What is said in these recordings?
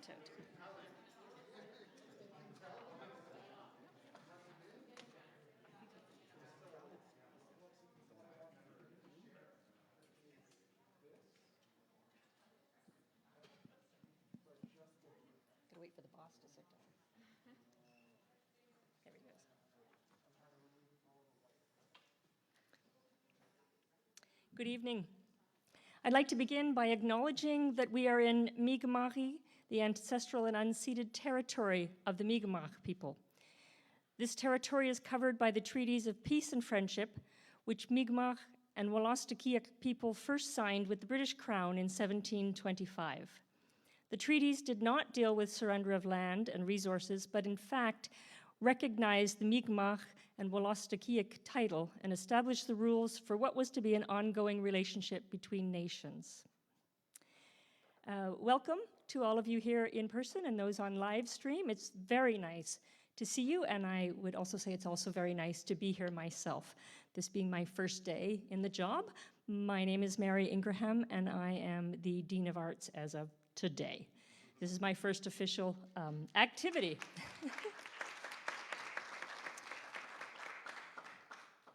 printout. Gotta wait for the boss to sit down. There he goes. Good evening. I'd like to begin by acknowledging that we are in Mi'kmaq, the ancestral and unceded territory of the Mi'kmaq people. This territory is covered by the treaties of peace and friendship, which Mi'kmaq and Wolastoqiyik people first signed with the British Crown in 1725. The treaties did not deal with surrender of land and resources, but in fact recognized the Mi'kmaq and Wolastoqiyik title and established the rules for what was to be an ongoing relationship between nations. Welcome to all of you here in person and those on live stream. It's very nice to see you, and I would also say it's also very nice to be here myself, this being my first day in the job. My name is Mary Ingraham, and I am the Dean of Arts as of today. This is my first official activity.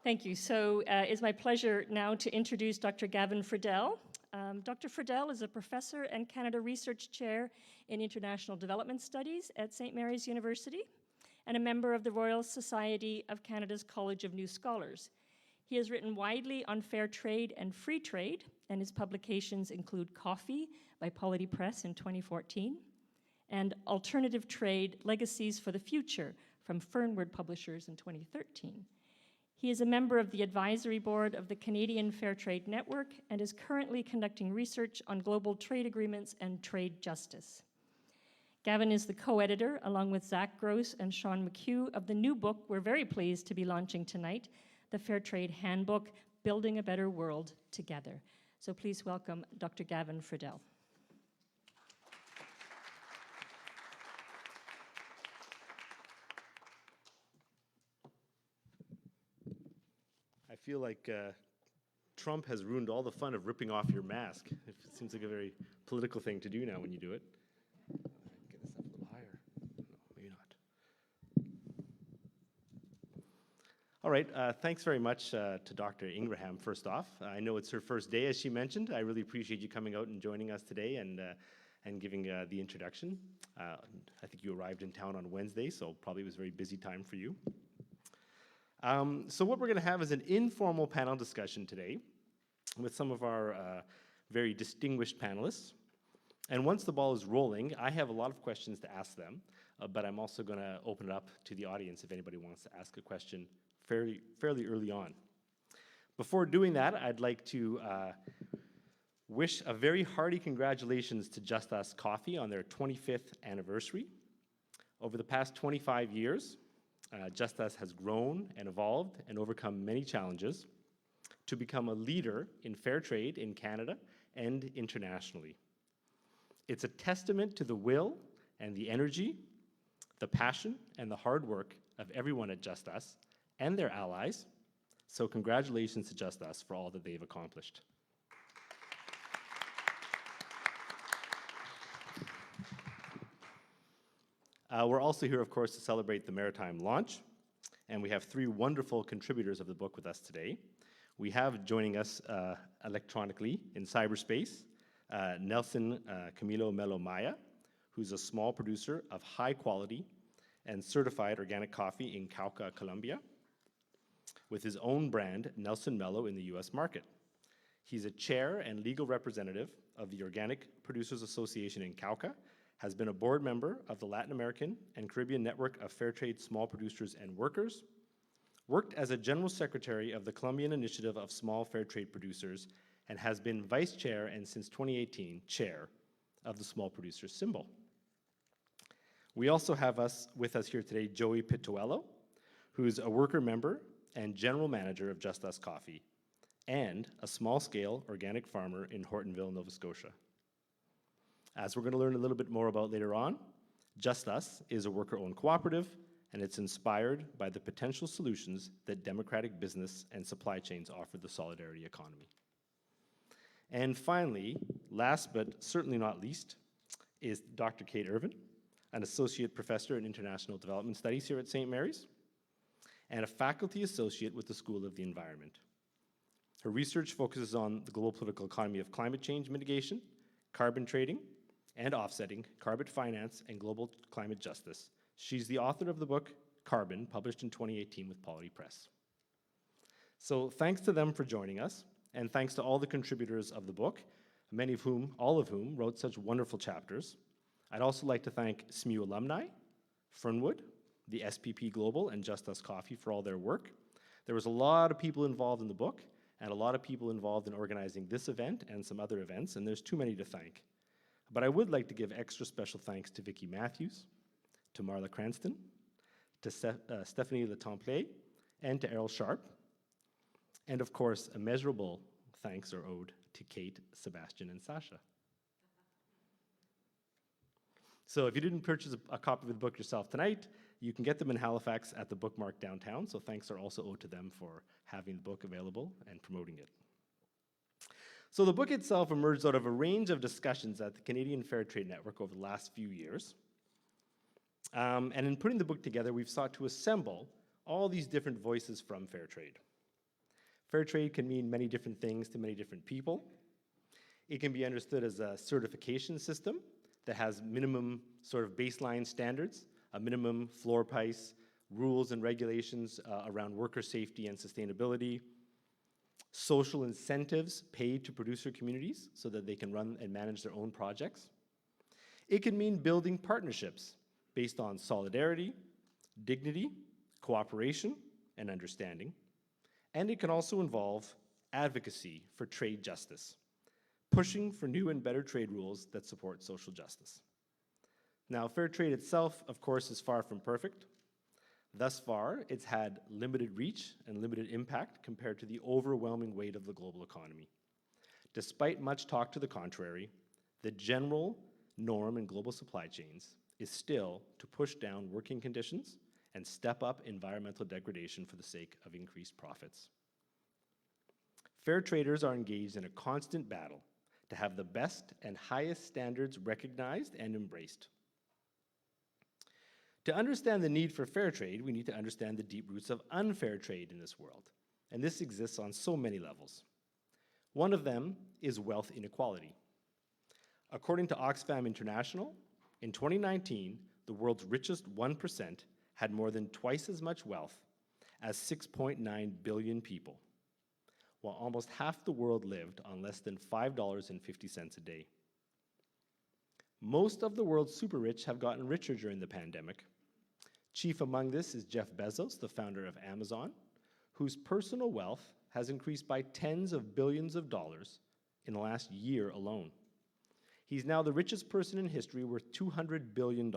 Thank you. So it's my pleasure now to introduce Dr. Gavin Fridell. Dr. Fridell is a professor and Canada Research Chair in International Development Studies at St. Mary's University and a member of the Royal Society of Canada's College of New Scholars. He has written widely on fair trade and free trade, and his publications include Coffee by Polity Press in 2014 and Alternative Trade, Legacies for the Future from Fernward Publishers in 2013. He is a member of the advisory board of the Canadian Fair Trade Network and is currently conducting research on global trade agreements and trade justice. Gavin is the co-editor, along with Zach Gross and Sean McHugh, of the new book we're very pleased to be launching tonight, the Fair Trade Handbook, Building a Better World Together. So please welcome Dr. Gavin Fridell. I feel like Trump has ruined all the fun of ripping off your mask. It seems like a very political thing to do now when you do it. Get this up a little higher. No, maybe not. All right, thanks very much to Dr. Ingraham, first off. I know it's her first day, as she mentioned. I really appreciate you coming out and joining us today and giving the introduction. I think you arrived in town on Wednesday, so probably it was a very busy time for you. So what we're going to have is an informal panel discussion today with some of our very distinguished panelists. And once the ball is rolling, I have a lot of questions to ask them, but I'm also going to open it up to the audience if anybody wants to ask a question fairly early on. Before doing that, I'd like to wish a very hearty congratulations to Just Us Coffee on their 25th anniversary. Over the past 25 years, Just Us has grown and evolved and overcome many challenges to become a leader in fair trade in Canada and internationally. It's a testament to the will and the energy, the passion and the hard work of everyone at Just Us and their allies. So congratulations to Just Us for all that they've accomplished. We're also here, of course, to celebrate the Maritime launch, and we have three wonderful contributors of the book with us today. We have joining us electronically in cyberspace, Nelson Camilo Melo Maya, who's a small producer of high quality and certified organic coffee in Cauca, Colombia, with his own brand, Nelson Melo, in the US market. He's a chair and legal representative of the Organic Producers Association in Cauca, has been a board member of the Latin American and Caribbean Network of Fair Trade Small Producers and Workers, worked as a general secretary of the Colombian Initiative of Small Fair Trade Producers, and has been vice chair and since 2018, chair of the Small Producers Symbol. We also have with us here today Joey Pitowello, who's a worker member and general manager of Just Us Coffee, and a small-scale organic farmer in Hortonville, Nova Scotia. As we're going to learn a little bit more about later on, Just Us is a worker-owned cooperative, and it's inspired by the potential solutions that democratic business and supply chains offer the solidarity economy. And finally, last but certainly not least, is Dr. Kate Irvin, an associate professor in international development studies here at St. Mary's, and a faculty associate with the School of the Environment. Her research focuses on the global political economy of climate change mitigation, carbon trading and offsetting, carbon finance, and global climate justice. She's the author of the book Carbon, published in 2018 with Polity Press. So thanks to them for joining us, and thanks to all the contributors of the book, all of whom wrote such wonderful chapters. I'd also like to thank SMU alumni, Fernwood, the SPP Global, and Just Us Coffee for all their work. There was a lot of people involved in the book, and a lot of people involved in organizing this event and some other events, and there's too many to thank. But I would like to give extra special thanks to Vicki Matthews, to Marla Cranston, to Stephanie Letemple, and to Errol Sharp, and of course, immeasurable thanks are owed to Kate, Sebastian, and Sasha. So if you didn't purchase a copy of the book yourself tonight, you can get them in Halifax at the Bookmark downtown, so thanks are also owed to them for having the book available and promoting it. So the book itself emerged out of a range of discussions at the Canadian Fair Trade Network over the last few years. And in putting the book together, we've sought to assemble all these different voices from fair trade. Fair trade can mean many different things to many different people. It can be understood as a certification system that has minimum sort of baseline standards, a minimum floor price, rules and regulations around worker safety and sustainability, social incentives paid to producer communities so that they can run and manage their own projects. It can mean building partnerships based on solidarity, dignity, cooperation, and understanding. And it can also involve advocacy for trade justice, pushing for new and better trade rules that support social justice. Now, fair trade itself, of course, is far from perfect. Thus far, it's had limited reach and limited impact compared to the overwhelming weight of the global economy. Despite much talk to the contrary, the general norm in global supply chains is still to push down working conditions and step up environmental degradation for the sake of increased profits. Fair traders are engaged in a constant battle to have the best and highest standards recognized and embraced. To understand the need for fair trade, we need to understand the deep roots of unfair trade in this world, and this exists on so many levels. One of them is wealth inequality. According to Oxfam International, in 2019, the world's richest 1% had more than twice as much wealth as 6.9 billion people, while almost half the world lived on less than $5.50 a day. Most of the world's super rich have gotten richer during the pandemic. Chief among this is Jeff Bezos, the founder of Amazon, whose personal wealth has increased by tens of billions of dollars in the last year alone. He's now the richest person in history, worth $200 billion.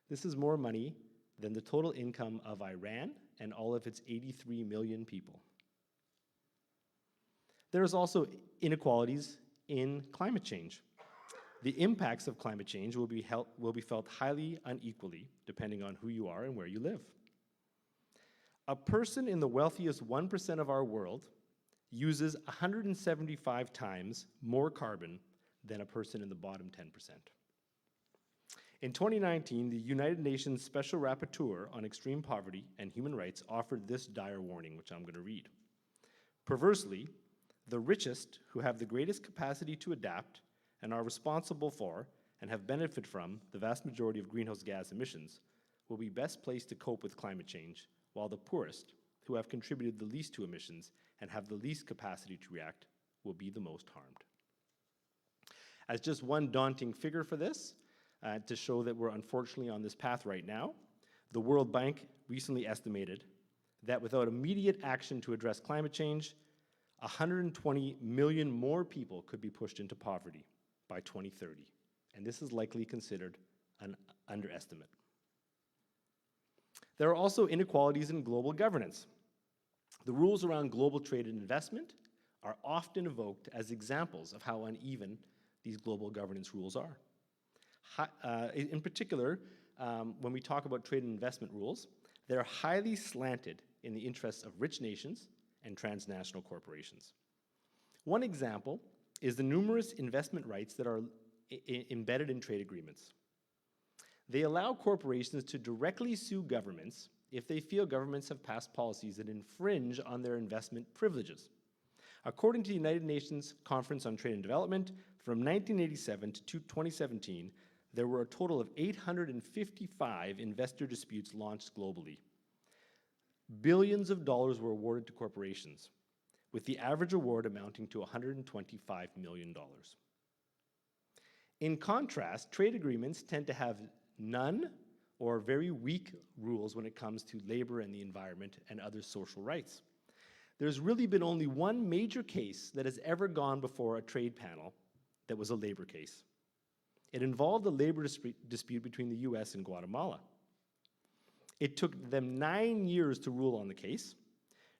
This is more money than the total income of Iran and all of its 83 million people. There's also inequalities in climate change. The impacts of climate change will be felt highly unequally depending on who you are and where you live. A person in the wealthiest 1% of our world uses 175 times more carbon than a person in the bottom 10%. In 2019, the United Nations Special Rapporteur on Extreme Poverty and Human Rights offered this dire warning, which I'm going to read. Perversely, the richest, who have the greatest capacity to adapt and are responsible for and have benefited from the vast majority of greenhouse gas emissions, will be best placed to cope with climate change, while the poorest, who have contributed the least to emissions and have the least capacity to react, will be the most harmed. As just one daunting figure for this, to show that we're unfortunately on this path right now, the World Bank recently estimated that without immediate action to address climate change, 120 million more people could be pushed into poverty by 2030, and this is likely considered an underestimate. There are also inequalities in global governance. The rules around global trade and investment are often evoked as examples of how uneven these global governance rules are. In particular, when we talk about trade and investment rules, they're highly slanted in the interests of rich nations and transnational corporations. One example is the numerous investment rights that are embedded in trade agreements. They allow corporations to directly sue governments if they feel governments have passed policies that infringe on their investment privileges. According to the United Nations Conference on Trade and Development, from 1987 to 2017, there were a total of 855 investor disputes launched globally. Billions of dollars were awarded to corporations, with the average award amounting to $125 million. In contrast, trade agreements tend to have none or very weak rules when it comes to labor and the environment and other social rights. There's really been only one major case that has ever gone before a trade panel that was a labor case. It involved a labor dispute between the US and Guatemala. It took them 9 years to rule on the case.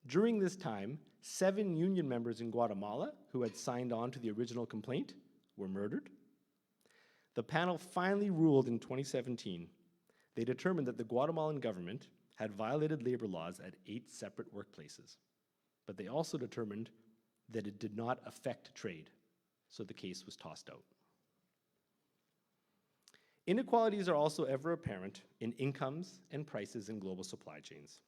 During this time, 7 union members in Guatemala who had signed on to the original complaint were murdered. The panel finally ruled in 2017. They determined that the Guatemalan government had violated labor laws at 8 separate workplaces. But they also determined that it did not affect trade, so the case was tossed out. Inequalities are also ever apparent in incomes and prices in global supply chains.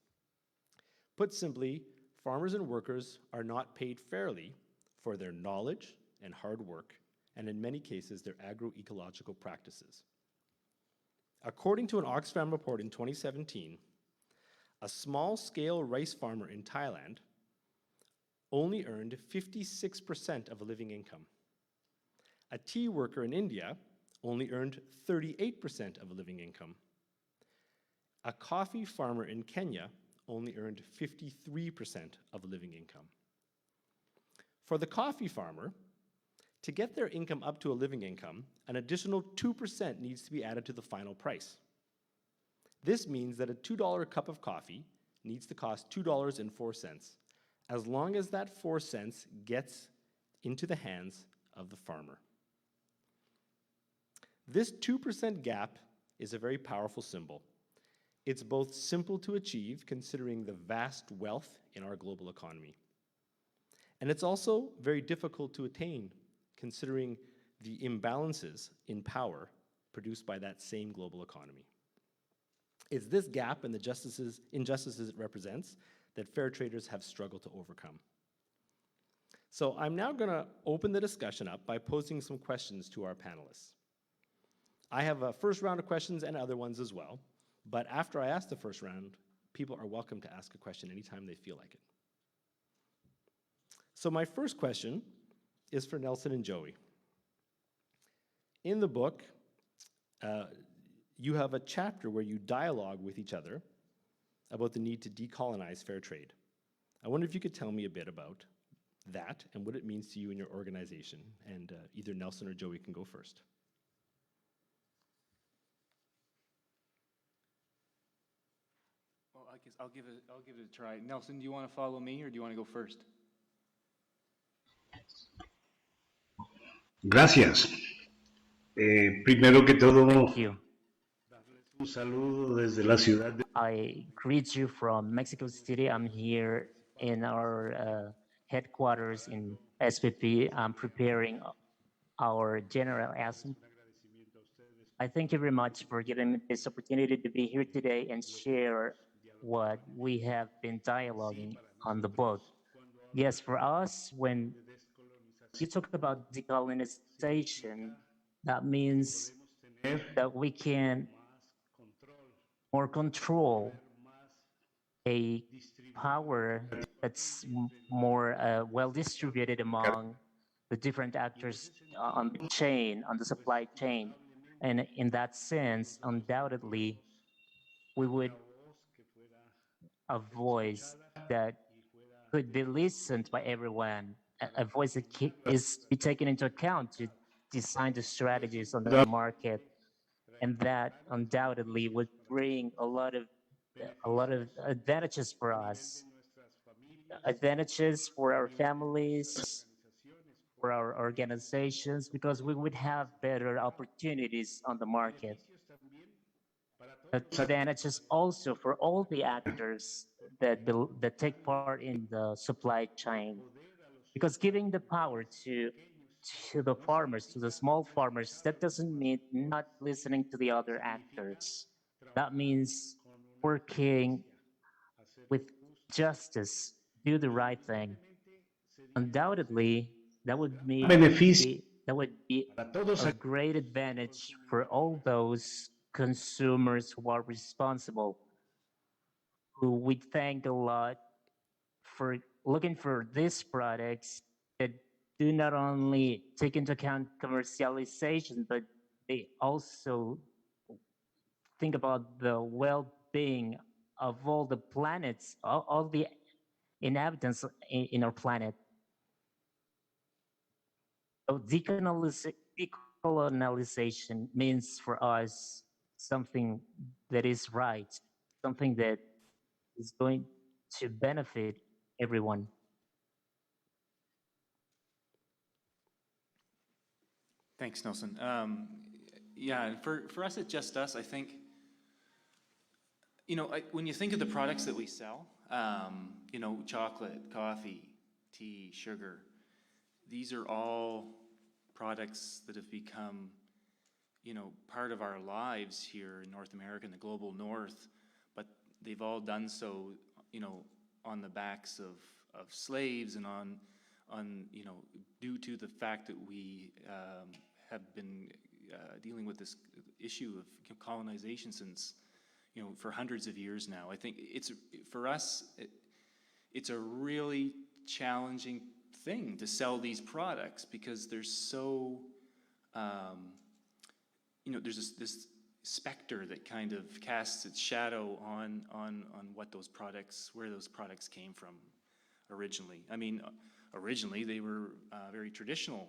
Put simply, farmers and workers are not paid fairly for their knowledge and hard work, and in many cases, their agroecological practices. According to an Oxfam report in 2017, a small-scale rice farmer in Thailand only earned 56% of a living income. A tea worker in India only earned 38% of a living income. A coffee farmer in Kenya only earned 53% of a living income. For the coffee farmer, to get their income up to a living income, an additional 2% needs to be added to the final price. This means that a $2 cup of coffee needs to cost $2.04, as long as that 4 cents gets into the hands of the farmer. This 2% gap is a very powerful symbol. It's both simple to achieve, considering the vast wealth in our global economy. And it's also very difficult to attain, considering the imbalances in power produced by that same global economy. It's this gap and the injustices it represents that fair traders have struggled to overcome. So I'm now going to open the discussion up by posing some questions to our panelists. I have a first round of questions and other ones as well, but after I ask the first round, people are welcome to ask a question anytime they feel like it. So my first question is for Nelson and Joey. In the book, you have a chapter where you dialogue with each other about the need to decolonize fair trade. I wonder if you could tell me a bit about that and what it means to you and your organization. And either Nelson or Joey can go first. Well, I guess I'll give it a try. Nelson, do you want to follow me or do you want to go first? Gracias. Primero que todo, Thank you. un saludo desde la ciudad de... I greet you from Mexico City. I'm here in our headquarters in SPP. I'm preparing our General Assembly. I thank you very much for giving me this opportunity to be here today and share what we have been dialoguing on the book. Yes, for us, when you talk about decolonization, that means that we can more control a power that's more well distributed among the different actors on the chain, on the supply chain. And in that sense, undoubtedly, we would a voice that could be listened by everyone, a voice that is be taken into account to design the strategies on the market, and that undoubtedly would bring a lot of advantages for us, advantages for our families, for our organizations, because we would have better opportunities on the market. Advantages also for all the actors that take part in the supply chain, because giving the power to to the farmers, to the small farmers, that doesn't mean not listening to the other actors. That means working with justice, do the right thing. Undoubtedly, that would beneficio be para todos a great advantage for all those consumers who are responsible, who we thank a lot for looking for these products that do not only take into account commercialization, but they also think about the well-being of all the planets, all the inhabitants in our planet. So decolonization means for us something that is right, something that is going to benefit everyone. Thanks, Nelson. Yeah, and for us at Just Us, I think, when you think of the products that we sell, chocolate, coffee, tea, sugar, these are all products that have become, part of our lives here in North America, in the global north, but they've all done so, on the backs of slaves and on due to the fact that we have been dealing with this issue of colonization since, for hundreds of years now. I think for us, it's a really challenging thing to sell these products because there's so, there's this specter that kind of casts its shadow on what those products, where those products came from originally. I mean, originally they were very traditional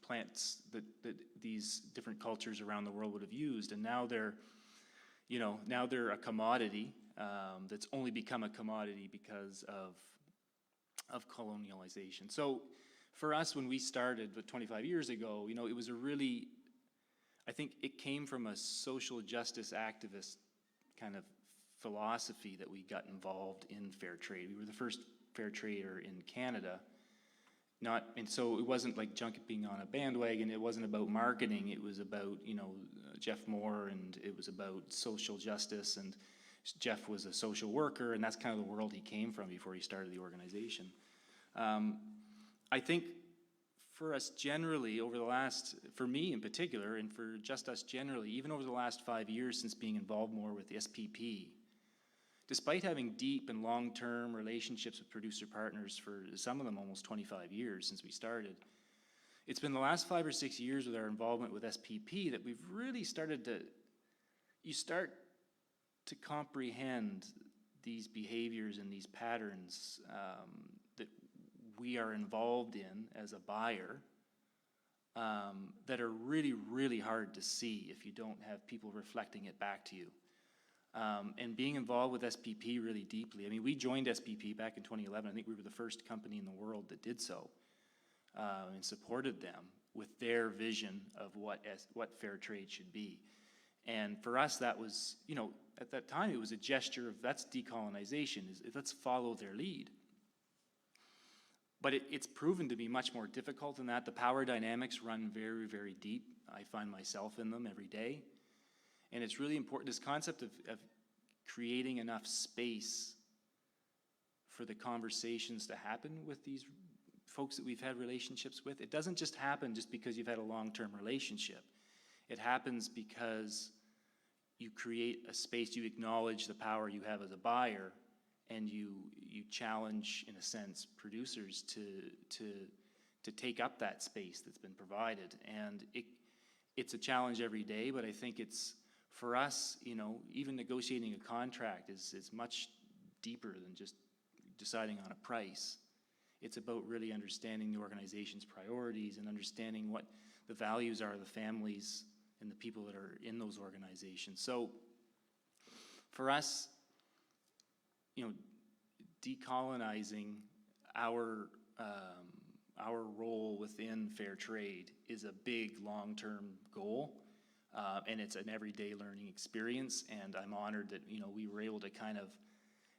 plants that these different cultures around the world would have used, and now they're a commodity that's only become a commodity because of colonialization. So for us, when we started 25 years ago, it was I think it came from a social justice activist kind of philosophy that we got involved in fair trade. We were the first fair trader in Canada. And so it wasn't like jumping on a bandwagon. It wasn't about marketing. It was about, Jeff Moore, and it was about social justice, and Jeff was a social worker, and that's kind of the world he came from before he started the organization. I think for us generally, for me in particular, and for Just Us generally, even over the last 5 years since being involved more with the SPP, despite having deep and long-term relationships with producer partners for some of them almost 25 years since we started, it's been the last 5 or 6 years with our involvement with SPP that we've really started you start to comprehend these behaviors and these patterns that we are involved in as a buyer that are really, really hard to see if you don't have people reflecting it back to you. And being involved with SPP really deeply. I mean, we joined SPP back in 2011. I think we were the first company in the world that did so and supported them with their vision of what fair trade should be. And for us, that was, at that time, it was a gesture of that's decolonization. Let's follow their lead. But it's proven to be much more difficult than that. The power dynamics run very, very deep. I find myself in them every day. And it's really important, this concept of creating enough space for the conversations to happen with these folks that we've had relationships with. It doesn't just happen just because you've had a long-term relationship. It happens because you create a space, you acknowledge the power you have as a buyer, and you challenge, in a sense, producers to take up that space that's been provided. And it's a challenge every day, but I think it's, for us, even negotiating a contract is much deeper than just deciding on a price. It's about really understanding the organization's priorities and understanding what the values are of the families and the people that are in those organizations. So for us, decolonizing our role within fair trade is a big long-term goal. And it's an everyday learning experience, and I'm honored that we were able to kind of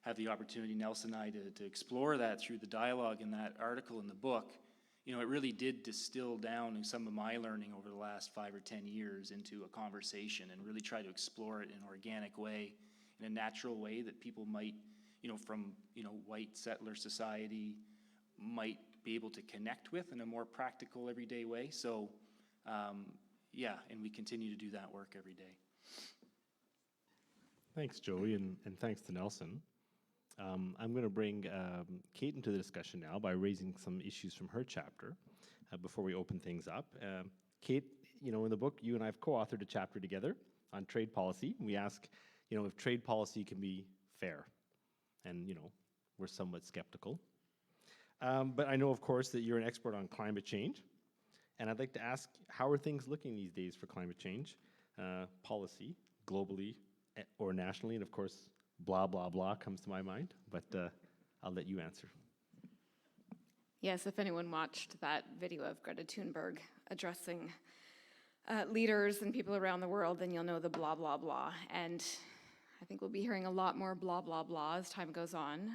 have the opportunity, Nelson and I, to explore that through the dialogue in that article in the book, you know, it really did distill down some of my learning over the last 5 or 10 years into a conversation and really try to explore it in an organic way, in a natural way that people might, you know, from, you know, white settler society might be able to connect with in a more practical, everyday way. So, yeah, and we continue to do that work every day. Thanks, Joey, and thanks to Nelson. I'm going to bring Kate into the discussion now by raising some issues from her chapter before we open things up. Kate, you know, in the book, you and I have co-authored a chapter together on trade policy. We ask, you know, if trade policy can be fair. And, you know, we're somewhat skeptical. But I know, of course, that you're an expert on climate change. And I'd like to ask, how are things looking these days for climate change policy, globally or nationally? And of course, blah, blah, blah comes to my mind, but I'll let you answer. Yes, if anyone watched that video of Greta Thunberg addressing leaders and people around the world, then you'll know the blah, blah, blah. And I think we'll be hearing a lot more blah, blah, blah as time goes on.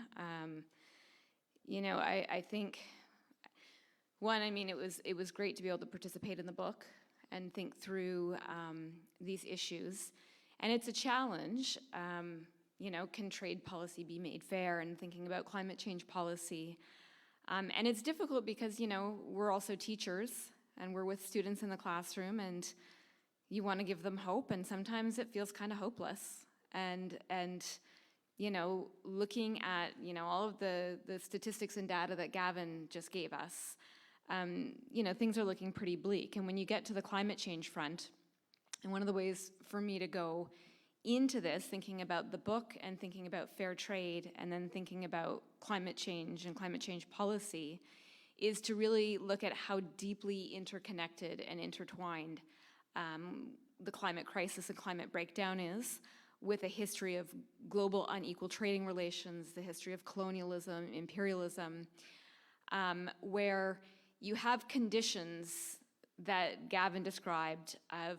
You know, I think, one, I mean, it was great to be able to participate in the book and think through these issues. And it's a challenge. You know, can trade policy be made fair, and thinking about climate change policy. And it's difficult because, you know, we're also teachers and we're with students in the classroom, and you want to give them hope, and sometimes it feels kind of hopeless. And you know, looking at, you know, all of the statistics and data that Gavin just gave us, you know, things are looking pretty bleak. And when you get to the climate change front, and one of the ways for me to go into this, thinking about the book and thinking about fair trade and then thinking about climate change and climate change policy, is to really look at how deeply interconnected and intertwined the climate crisis and climate breakdown is, with a history of global unequal trading relations, the history of colonialism, imperialism, where you have conditions that Gavin described of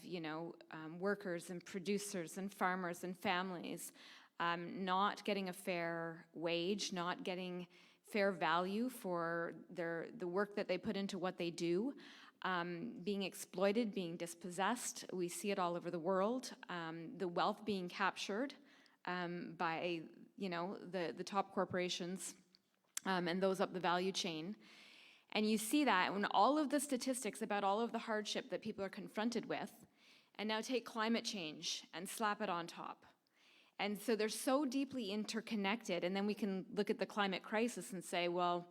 you know, workers and producers and farmers and families not getting a fair wage, not getting fair value for the work that they put into what they do, being exploited, being dispossessed. We see it all over the world. The wealth being captured by, you know, the top corporations and those up the value chain. And you see that when all of the statistics about all of the hardship that people are confronted with, and now take climate change and slap it on top. And so they're so deeply interconnected, and then we can look at the climate crisis and say, well,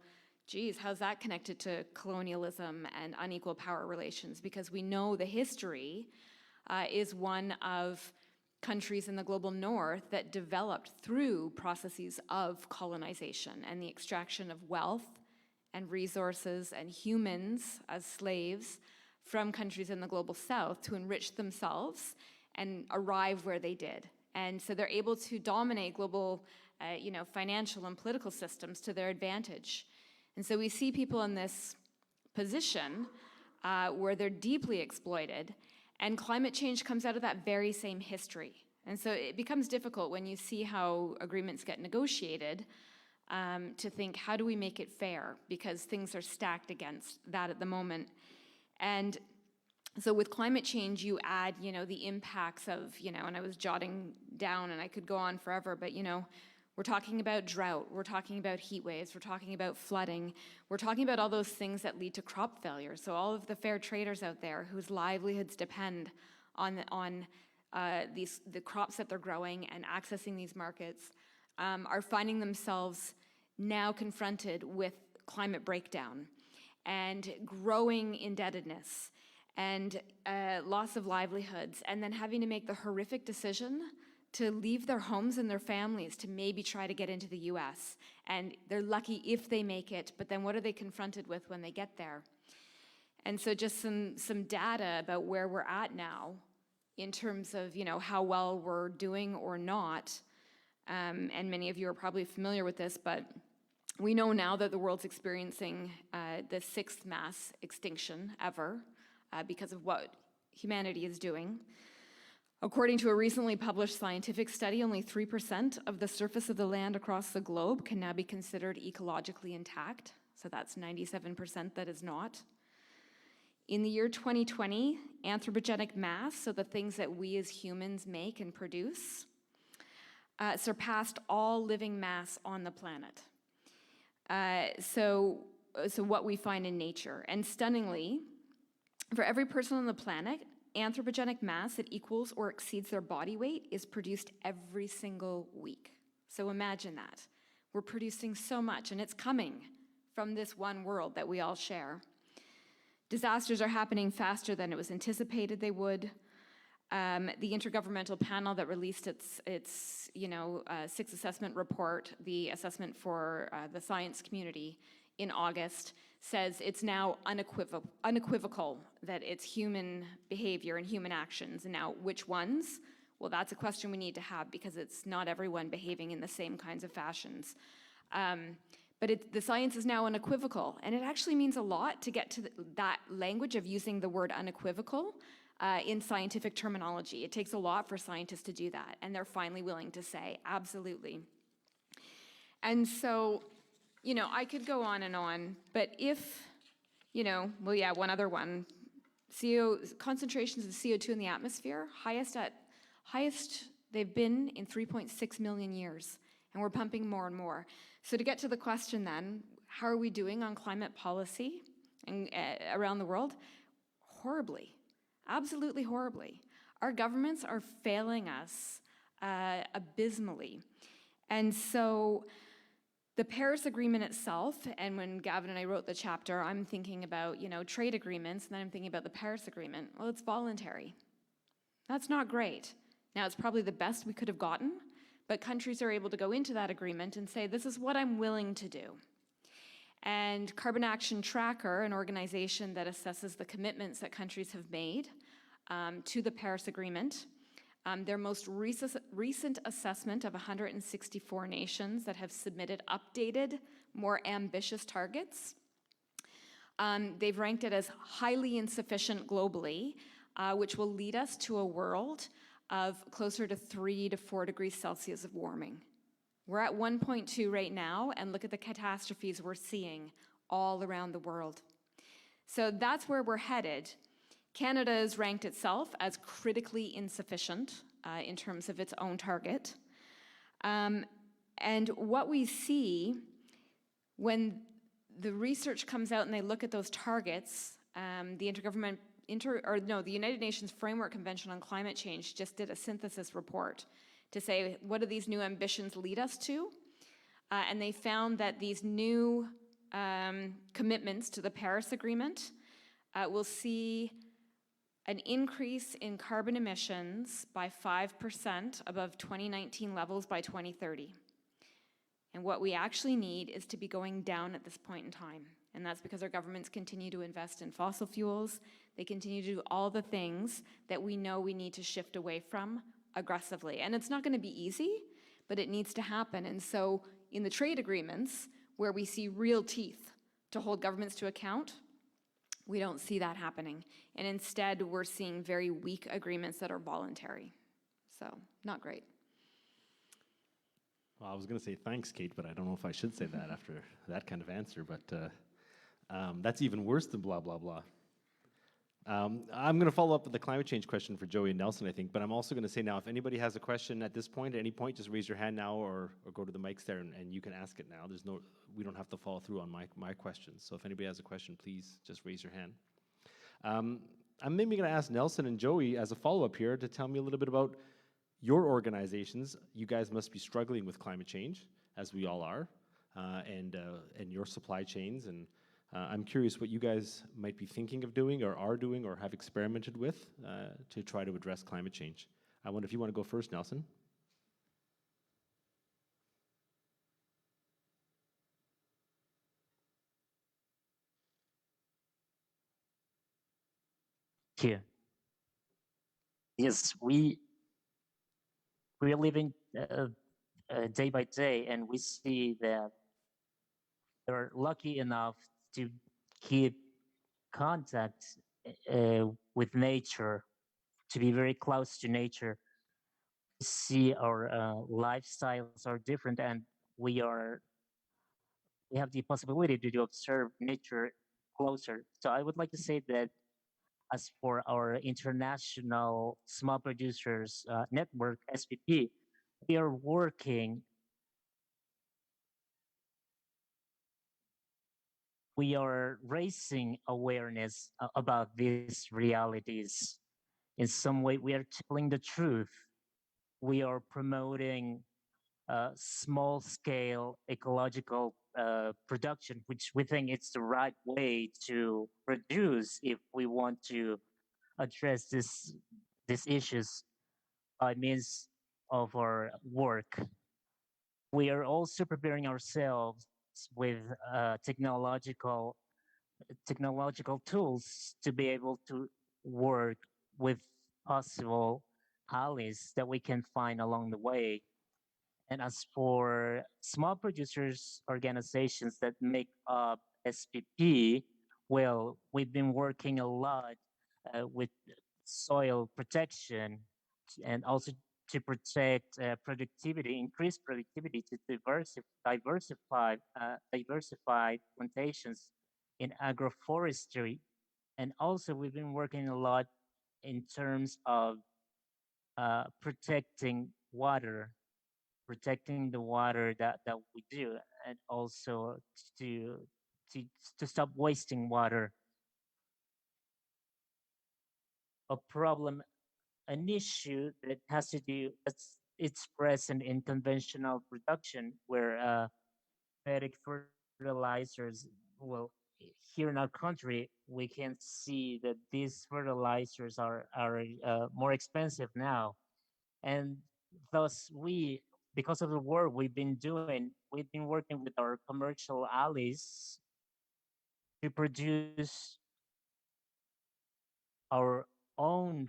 geez, how's that connected to colonialism and unequal power relations? Because we know the history is one of countries in the global north that developed through processes of colonization and the extraction of wealth and resources and humans as slaves from countries in the global south to enrich themselves and arrive where they did. And so they're able to dominate global you know, financial and political systems to their advantage. And so we see people in this position where they're deeply exploited, and climate change comes out of that very same history. And so it becomes difficult when you see how agreements get negotiated to think, how do we make it fair? Because things are stacked against that at the moment. And so with climate change, you add, you know, the impacts of, you know, and I was jotting down and I could go on forever, but, you know, we're talking about drought, we're talking about heat waves, we're talking about flooding, we're talking about all those things that lead to crop failure. So all of the fair traders out there whose livelihoods depend on the crops that they're growing and accessing these markets are finding themselves now confronted with climate breakdown and growing indebtedness and loss of livelihoods, and then having to make the horrific decision to leave their homes and their families to maybe try to get into the US. And they're lucky if they make it, but then what are they confronted with when they get there? And so just some data about where we're at now in terms of, you know, how well we're doing or not. And many of you are probably familiar with this, but we know now that the world's experiencing the 6th mass extinction ever because of what humanity is doing. According to a recently published scientific study, only 3% of the surface of the land across the globe can now be considered ecologically intact. So that's 97% that is not. In the year 2020, anthropogenic mass, so the things that we as humans make and produce, surpassed all living mass on the planet. So what we find in nature. And stunningly, for every person on the planet, anthropogenic mass that equals or exceeds their body weight is produced every single week. So imagine that. We're producing so much, and it's coming from this one world that we all share. Disasters are happening faster than it was anticipated they would. The Intergovernmental Panel that released its sixth assessment report, the assessment for the science community in August, says it's now unequivocal that it's human behavior and human actions. And now, which ones? Well, that's a question we need to have, because it's not everyone behaving in the same kinds of fashions. But the science is now unequivocal, and it actually means a lot to get to that language of using the word unequivocal in scientific terminology. It takes a lot for scientists to do that, and they're finally willing to say, absolutely. And so, I could go on, but if, one other one. Concentrations of CO2 in the atmosphere, highest they've been in 3.6 million years, and we're pumping more and more. So to get to the question then, how are we doing on climate policy around the world? Horribly, absolutely horribly. Our governments are failing us abysmally. And so the Paris Agreement itself, and when Gavin and I wrote the chapter, I'm thinking about, trade agreements, and then I'm thinking about the Paris Agreement. Well, it's voluntary. That's not great. Now, it's probably the best we could have gotten, but countries are able to go into that agreement and say, this is what I'm willing to do. And Carbon Action Tracker, an organization that assesses the commitments that countries have made to the Paris Agreement, their most recent assessment of 164 nations that have submitted updated, more ambitious targets, they've ranked it as highly insufficient globally, which will lead us to a world of closer to 3 to 4 degrees Celsius of warming. We're at 1.2 right now, and look at the catastrophes we're seeing all around the world. So that's where we're headed. Canada has ranked itself as critically insufficient in terms of its own target. And what we see when the research comes out and they look at those targets, the United Nations Framework Convention on Climate Change just did a synthesis report to say, what do these new ambitions lead us to? And they found that these new commitments to the Paris Agreement will see an increase in carbon emissions by 5% above 2019 levels by 2030. And what we actually need is to be going down at this point in time. And that's because our governments continue to invest in fossil fuels. They continue to do all the things that we know we need to shift away from aggressively. And it's not going to be easy, but it needs to happen. And so in the trade agreements, where we see real teeth to hold governments to account, we don't see that happening. And instead, we're seeing very weak agreements that are voluntary. So, not great. Well, I was going to say thanks, Kate, but I don't know if I should say that after that kind of answer, but that's even worse than blah, blah, blah. I'm going to follow up with the climate change question for Joey and Nelson, I think, but I'm also going to say now, if anybody has a question at this point, at any point, just raise your hand now or go to the mics there and you can ask it now. We don't have to follow through on my questions. So if anybody has a question, please just raise your hand. I'm maybe going to ask Nelson and Joey as a follow-up here to tell me a little bit about your organizations. You guys must be struggling with climate change, as we all are, and your supply chains. And I'm curious what you guys might be thinking of doing or are doing or have experimented with to try to address climate change. I wonder if you want to go first, Nelson. Here. Yes, we're living day by day, and we see that they're lucky enough to keep contact with nature, to be very close to nature. We see our lifestyles are different, and we are we have the possibility to observe nature closer. So I would like to say that as for our international small producers network, SPP, we are working, we are raising awareness about these realities. In some way, we are telling the truth. We are promoting small scale ecological production, which we think it's the right way to produce if we want to address these issues by means of our work. We are also preparing ourselves with technological tools to be able to work with possible allies that we can find along the way. And as for small producers organizations that make up SPP, well, we've been working a lot with soil protection and also to protect productivity, increase productivity to diversify plantations in agroforestry. And also we've been working a lot in terms of protecting the water that we do, and also to to to stop wasting water. A problem, an issue that has to do, it's present in conventional production where synthetic fertilizers, well, here in our country we can see that these fertilizers are more expensive now, and thus we, because of the work we've been doing, we've been working with our commercial allies to produce our own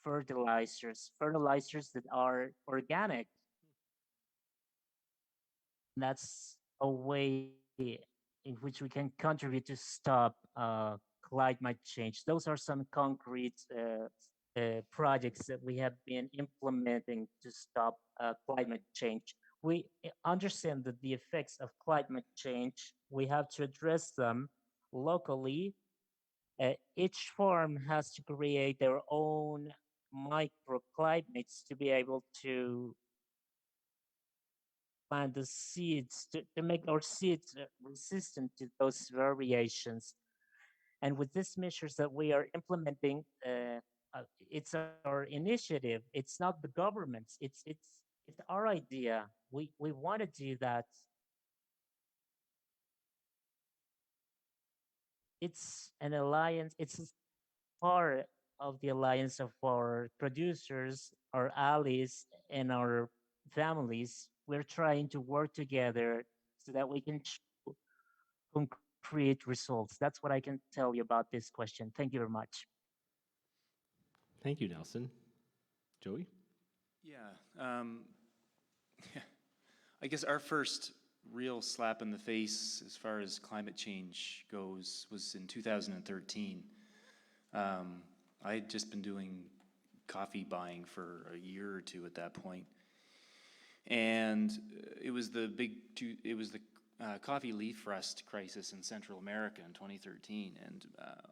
fertilizers that are organic. That's a way in which we can contribute to stop climate change. Those are some concrete projects that we have been implementing to stop climate change. We understand that the effects of climate change, we have to address them locally. Each farm has to create their own microclimates to be able to plant the seeds, to make our seeds resistant to those variations. And with these measures that we are implementing, it's our initiative. It's not the government's. It's our idea. We want to do that. It's an alliance. It's a part of the alliance of our producers, our allies, and our families. We're trying to work together so that we can show concrete results. That's what I can tell you about this question. Thank you very much. Thank you, Nelson. Joey? Yeah, I guess our first real slap in the face as far as climate change goes was in 2013. I had just been doing coffee buying for a year or two at that point, and it was the coffee leaf rust crisis in Central America in 2013, and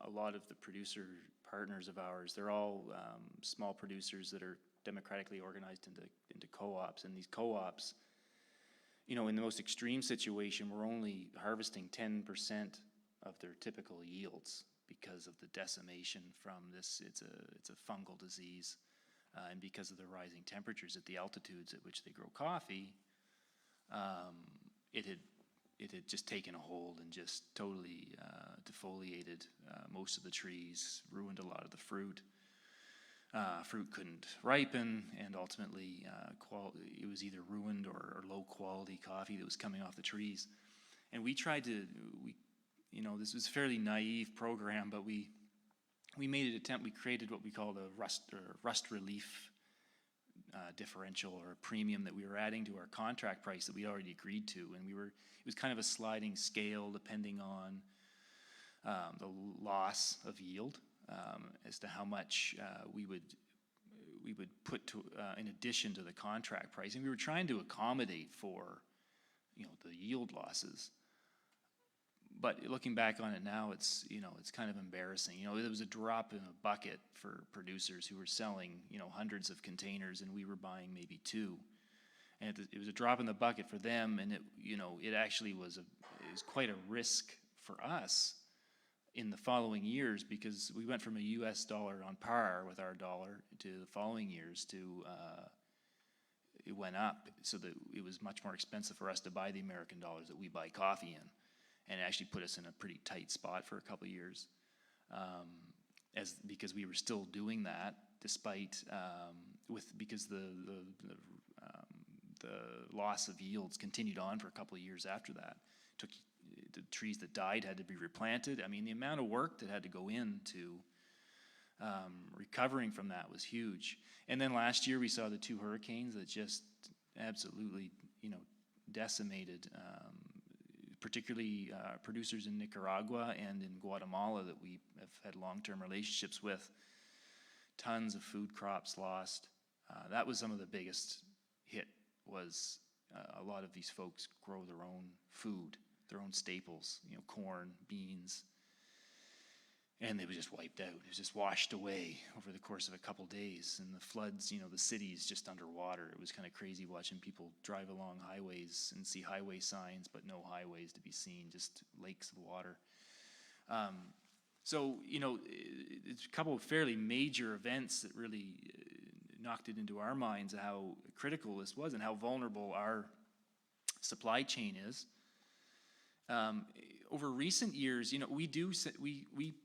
a lot of the producer partners of ours, they're all small producers that are democratically organized into co-ops, and these co-ops, you know, in the most extreme situation, we're only harvesting 10% of their typical yields because of the decimation from this. It's a fungal disease, and because of the rising temperatures at the altitudes at which they grow coffee, it had just taken a hold and just totally defoliated most of the trees, ruined a lot of the fruit. Fruit couldn't ripen, and ultimately it was either ruined or low quality coffee that was coming off the trees. And we tried to, this was a fairly naive program, but we made an attempt. We created what we called a rust relief differential, or a premium that we were adding to our contract price that we'd already agreed to, and it was kind of a sliding scale depending on the loss of yield, as to how much we would put to in addition to the contract price, and we were trying to accommodate for the yield losses. but looking back on it now, it's, you know, it's kind of embarrassing. You know, it was a drop in a bucket for producers who were selling, you know, hundreds of containers, and we were buying maybe 2. And it was a drop in the bucket for them, and it, you know, it actually was it was quite a risk for us in the following years, because we went from a US dollar on par with our dollar to the following years to it went up, so that it was much more expensive for us to buy the American dollars that we buy coffee in, and it actually put us in a pretty tight spot for a couple of years, because we were still doing that despite because the loss of yields continued on for a couple of years after that. The trees that died had to be replanted. I mean, the amount of work that had to go into recovering from that was huge. And then last year we saw the 2 hurricanes that just absolutely, you know, decimated, particularly producers in Nicaragua and in Guatemala that we have had long-term relationships with. Tons of food crops lost. That was some of the biggest hit. Was a lot of these folks grow their own food, their own staples, you know, corn, beans, and they were just wiped out. It was just washed away over the course of a couple days. And the floods, you know, the city's just underwater. It was kind of crazy watching people drive along highways and see highway signs, but no highways to be seen, just lakes of water. So, you know, it's a couple of fairly major events that really knocked it into our minds how critical this was and how vulnerable our supply chain is. Over recent years, you know, we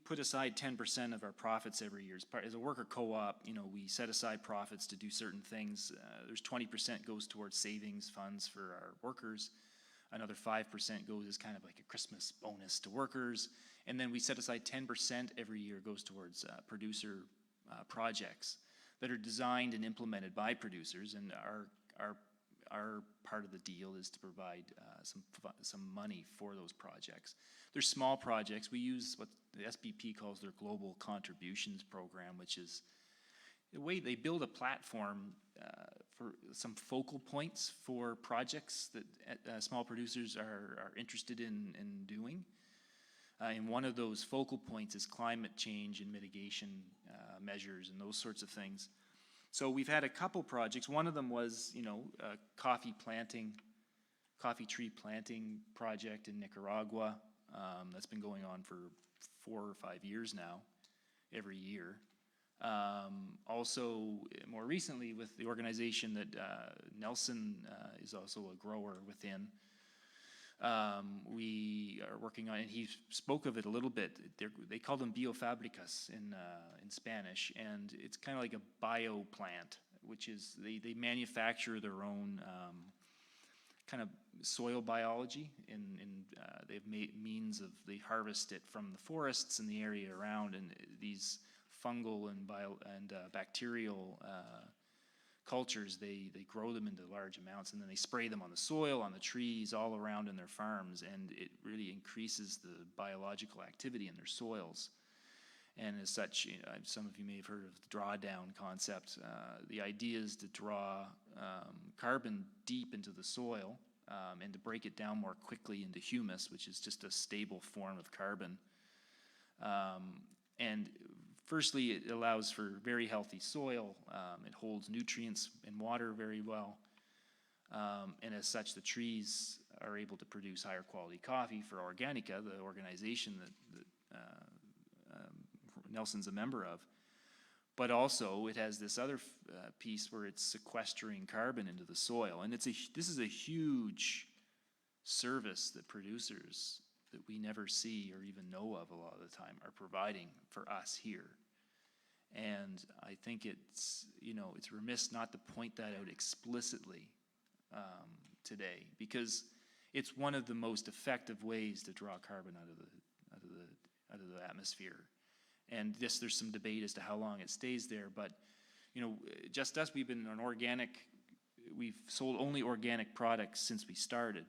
put aside 10% of our profits every year. As a worker co-op, you know, we set aside profits to do certain things. There's 20% goes towards savings funds for our workers. Another 5% goes as kind of like a Christmas bonus to workers. And then we set aside 10% every year goes towards producer projects that are designed and implemented by producers, and our part of the deal is to provide some money for those projects. They're small projects. We use what the SBP calls their Global Contributions Program, which is the way they build a platform for some focal points for projects that small producers are interested in doing. And one of those focal points is climate change and mitigation measures and those sorts of things. So we've had a couple projects. One of them was, you know, a coffee tree planting project in Nicaragua. That's been going on for 4 or 5 years now, every year. Also, more recently, with the organization that Nelson is also a grower within, we are working on, and he spoke of it a little bit. They call them Fabricas in Spanish, and it's kind of like a bio plant, which is they manufacture their own kind of soil biology, and they've made means of, they harvest it from the forests in the area around, and these fungal and bacterial cultures, they grow them into large amounts, and then they spray them on the soil, on the trees, all around in their farms, and it really increases the biological activity in their soils. And as such, you know, some of you may have heard of the drawdown concept. The idea is to draw carbon deep into the soil and to break it down more quickly into humus, which is just a stable form of carbon. And firstly, it allows for very healthy soil. It holds nutrients and water very well. And as such, the trees are able to produce higher quality coffee for Organica, the organization that Nelson's a member of. But also, it has this other piece where it's sequestering carbon into the soil. And this is a huge service that producers that we never see or even know of a lot of the time are providing for us here. And I think it's, you know, it's remiss not to point that out explicitly today, because it's one of the most effective ways to draw carbon out of the atmosphere. And yes, there's some debate as to how long it stays there, but you know, just us, we've sold only organic products since we started.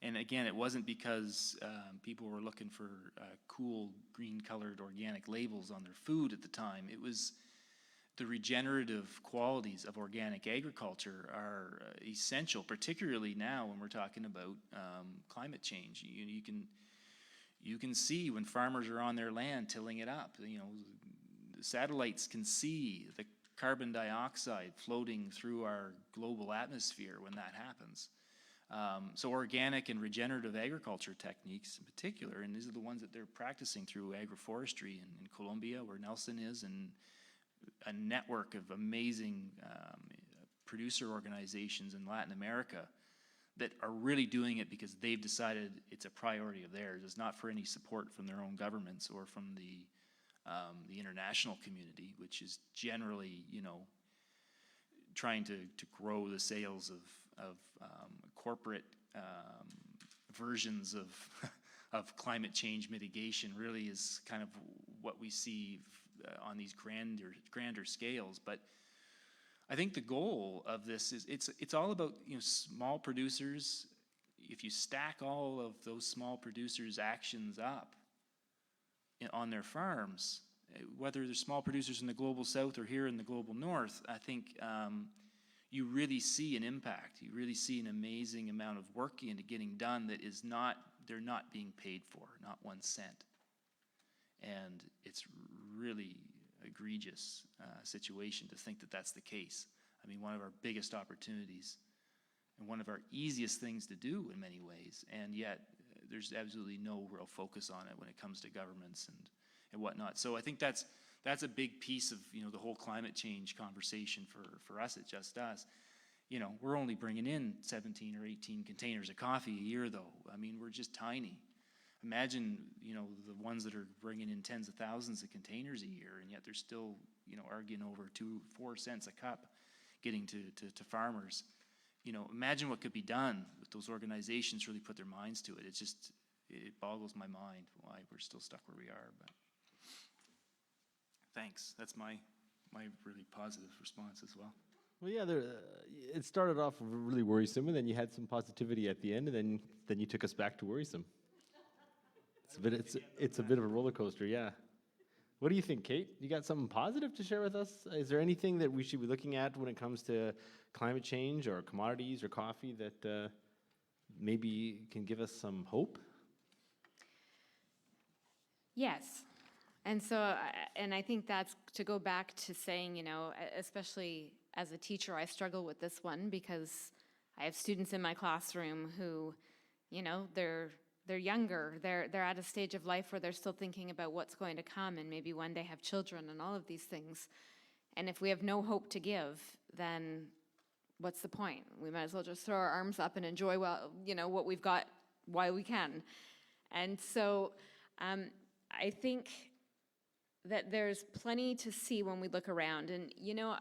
And again, it wasn't because people were looking for cool green-colored organic labels on their food at the time. It was the regenerative qualities of organic agriculture are essential, particularly now when we're talking about climate change. You can see when farmers are on their land tilling it up. You know, the satellites can see the carbon dioxide floating through our global atmosphere when that happens. So organic and regenerative agriculture techniques in particular, and these are the ones that they're practicing through agroforestry in Colombia, where Nelson is, and a network of amazing producer organizations in Latin America that are really doing it because they've decided it's a priority of theirs. It's not for any support from their own governments or from the international community, which is generally, you know, trying to grow the sales of corporate versions of climate change mitigation. Really is kind of what we see on these grander scales. But I think the goal of this is it's all about, you know, small producers. If you stack all of those small producers' actions up on their farms, whether they're small producers in the global south or here in the global north, I think you really see an impact. You really see an amazing amount of work into getting done that is not, they're not being paid for, not 1 cent. And it's really egregious situation to think that that's the case. I mean, one of our biggest opportunities and one of our easiest things to do in many ways, and yet there's absolutely no real focus on it when it comes to governments and whatnot. So I think that's a big piece of, you know, the whole climate change conversation for us at Just Us. You know, we're only bringing in 17 or 18 containers of coffee a year, though. I mean, we're just tiny. Imagine, you know, the ones that are bringing in tens of thousands of containers a year, and yet they're still, you know, arguing over 4 cents a cup getting to farmers. You know, imagine what could be done if those organizations really put their minds to it. It boggles my mind why we're still stuck where we are. But thanks. That's my really positive response as well. Well, yeah, it started off really worrisome, and then you had some positivity at the end, and then you took us back to worrisome. It's a bit of a roller coaster, yeah. What do you think, Kate? You got something positive to share with us? Is there anything that we should be looking at when it comes to climate change or commodities or coffee that maybe can give us some hope? Yes. And so, and I think that's to go back to saying, you know, especially as a teacher, I struggle with this one because I have students in my classroom who, you know, they're younger, they're at a stage of life where they're still thinking about what's going to come and maybe one day have children and all of these things. And if we have no hope to give, then what's the point? We might as well just throw our arms up and enjoy, well, you know, what we've got while we can. And so I think that there's plenty to see when we look around. And, you know,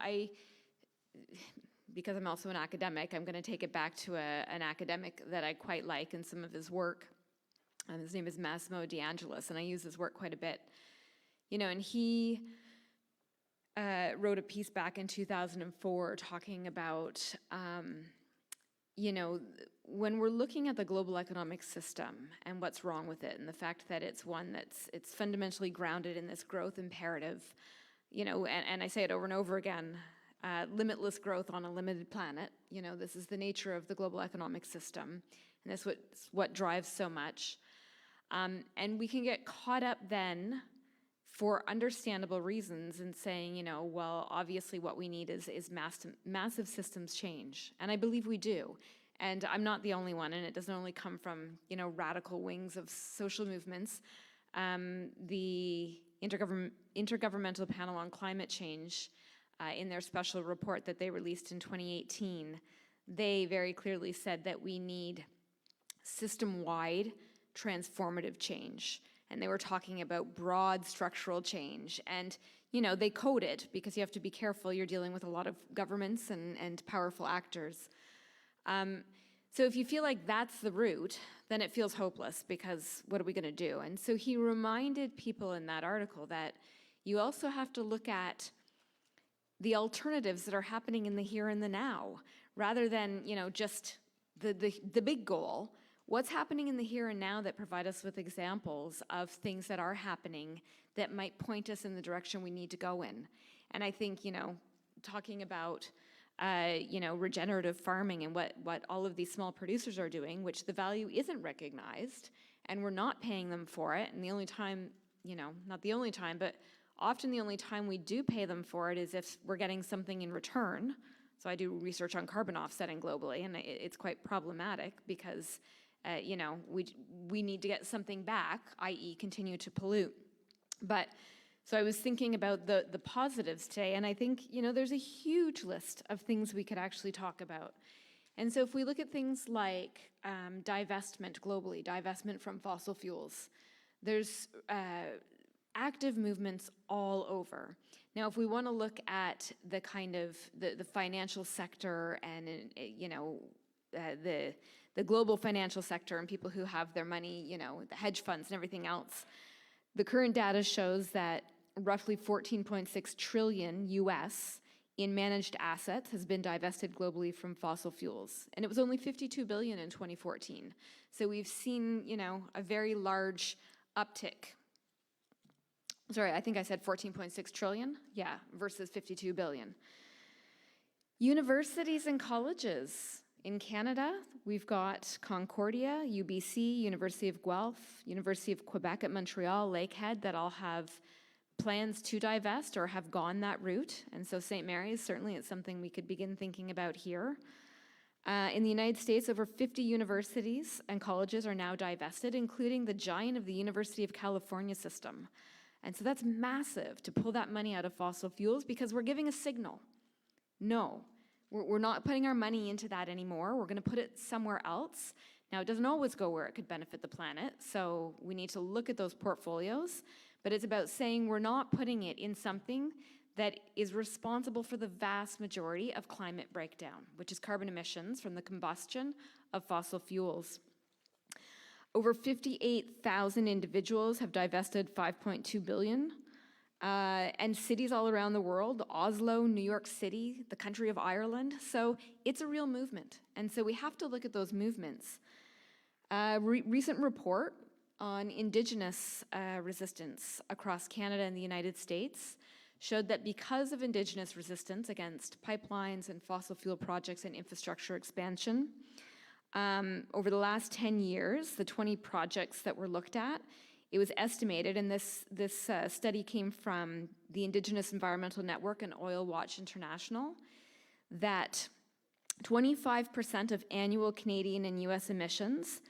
because I'm also an academic, I'm going to take it back to an academic that I quite like in some of his work. His name is Massimo De Angelis, and I use his work quite a bit. You know, and he wrote a piece back in 2004 talking about, you know, when we're looking at the global economic system and what's wrong with it, and the fact that it's one it's fundamentally grounded in this growth imperative, you know, and I say it over and over again, limitless growth on a limited planet. You know, this is the nature of the global economic system, and that's what drives so much. And we can get caught up then, for understandable reasons, in saying, you know, well, obviously what we need is massive systems change. And I believe we do. And I'm not the only one, and it doesn't only come from, you know, radical wings of social movements. The Intergovernmental Panel on Climate Change, in their special report that they released in 2018, they very clearly said that we need system-wide transformative change. And they were talking about broad structural change. And, you know, they code it because you have to be careful. You're dealing with a lot of governments and powerful actors. So if you feel like that's the route, then it feels hopeless because what are we going to do? And so he reminded people in that article that you also have to look at the alternatives that are happening in the here and the now, rather than, you know, just the big goal. What's happening in the here and now that provide us with examples of things that are happening that might point us in the direction we need to go in. And I think, talking about, regenerative farming and what all of these small producers are doing, which the value isn't recognized, and we're not paying them for it. And the only time, not the only time, but often the only time we do pay them for it is if we're getting something in return. So I do research on carbon offsetting globally, and it's quite problematic because, we need to get something back, i.e. continue to pollute. But so I was thinking about the positives today, and I think, there's a huge list of things we could actually talk about. And so if we look at things like divestment globally, divestment from fossil fuels, there's active movements all over. Now, if we want to look at the kind of the financial sector and, the global financial sector and people who have their money, the hedge funds and everything else, the current data shows that roughly 14.6 trillion US in managed assets has been divested globally from fossil fuels. And it was only 52 billion in 2014. So we've seen, a very large uptick. Sorry, I think I said 14.6 trillion? Yeah, versus 52 billion. Universities and colleges. In Canada, we've got Concordia, UBC, University of Guelph, University of Quebec at Montreal, Lakehead, that all have plans to divest or have gone that route. And so St. Mary's, certainly it's something we could begin thinking about here. In the United States, over 50 universities and colleges are now divested, including the giant of the University of California system. And so that's massive to pull that money out of fossil fuels because we're giving a signal. No, we're not putting our money into that anymore. We're going to put it somewhere else. Now, it doesn't always go where it could benefit the planet, so we need to look at those portfolios. But it's about saying we're not putting it in something that is responsible for the vast majority of climate breakdown, which is carbon emissions from the combustion of fossil fuels. Over 58,000 individuals have divested 5.2 billion. And cities all around the world, Oslo, New York City, the country of Ireland. So it's a real movement. And so we have to look at those movements. Recent report on Indigenous resistance across Canada and the United States showed that because of Indigenous resistance against pipelines and fossil fuel projects and infrastructure expansion, over the last 10 years, the 20 projects that were looked at, it was estimated, and this study came from the Indigenous Environmental Network and Oil Watch International, that 25% of annual Canadian and US emissions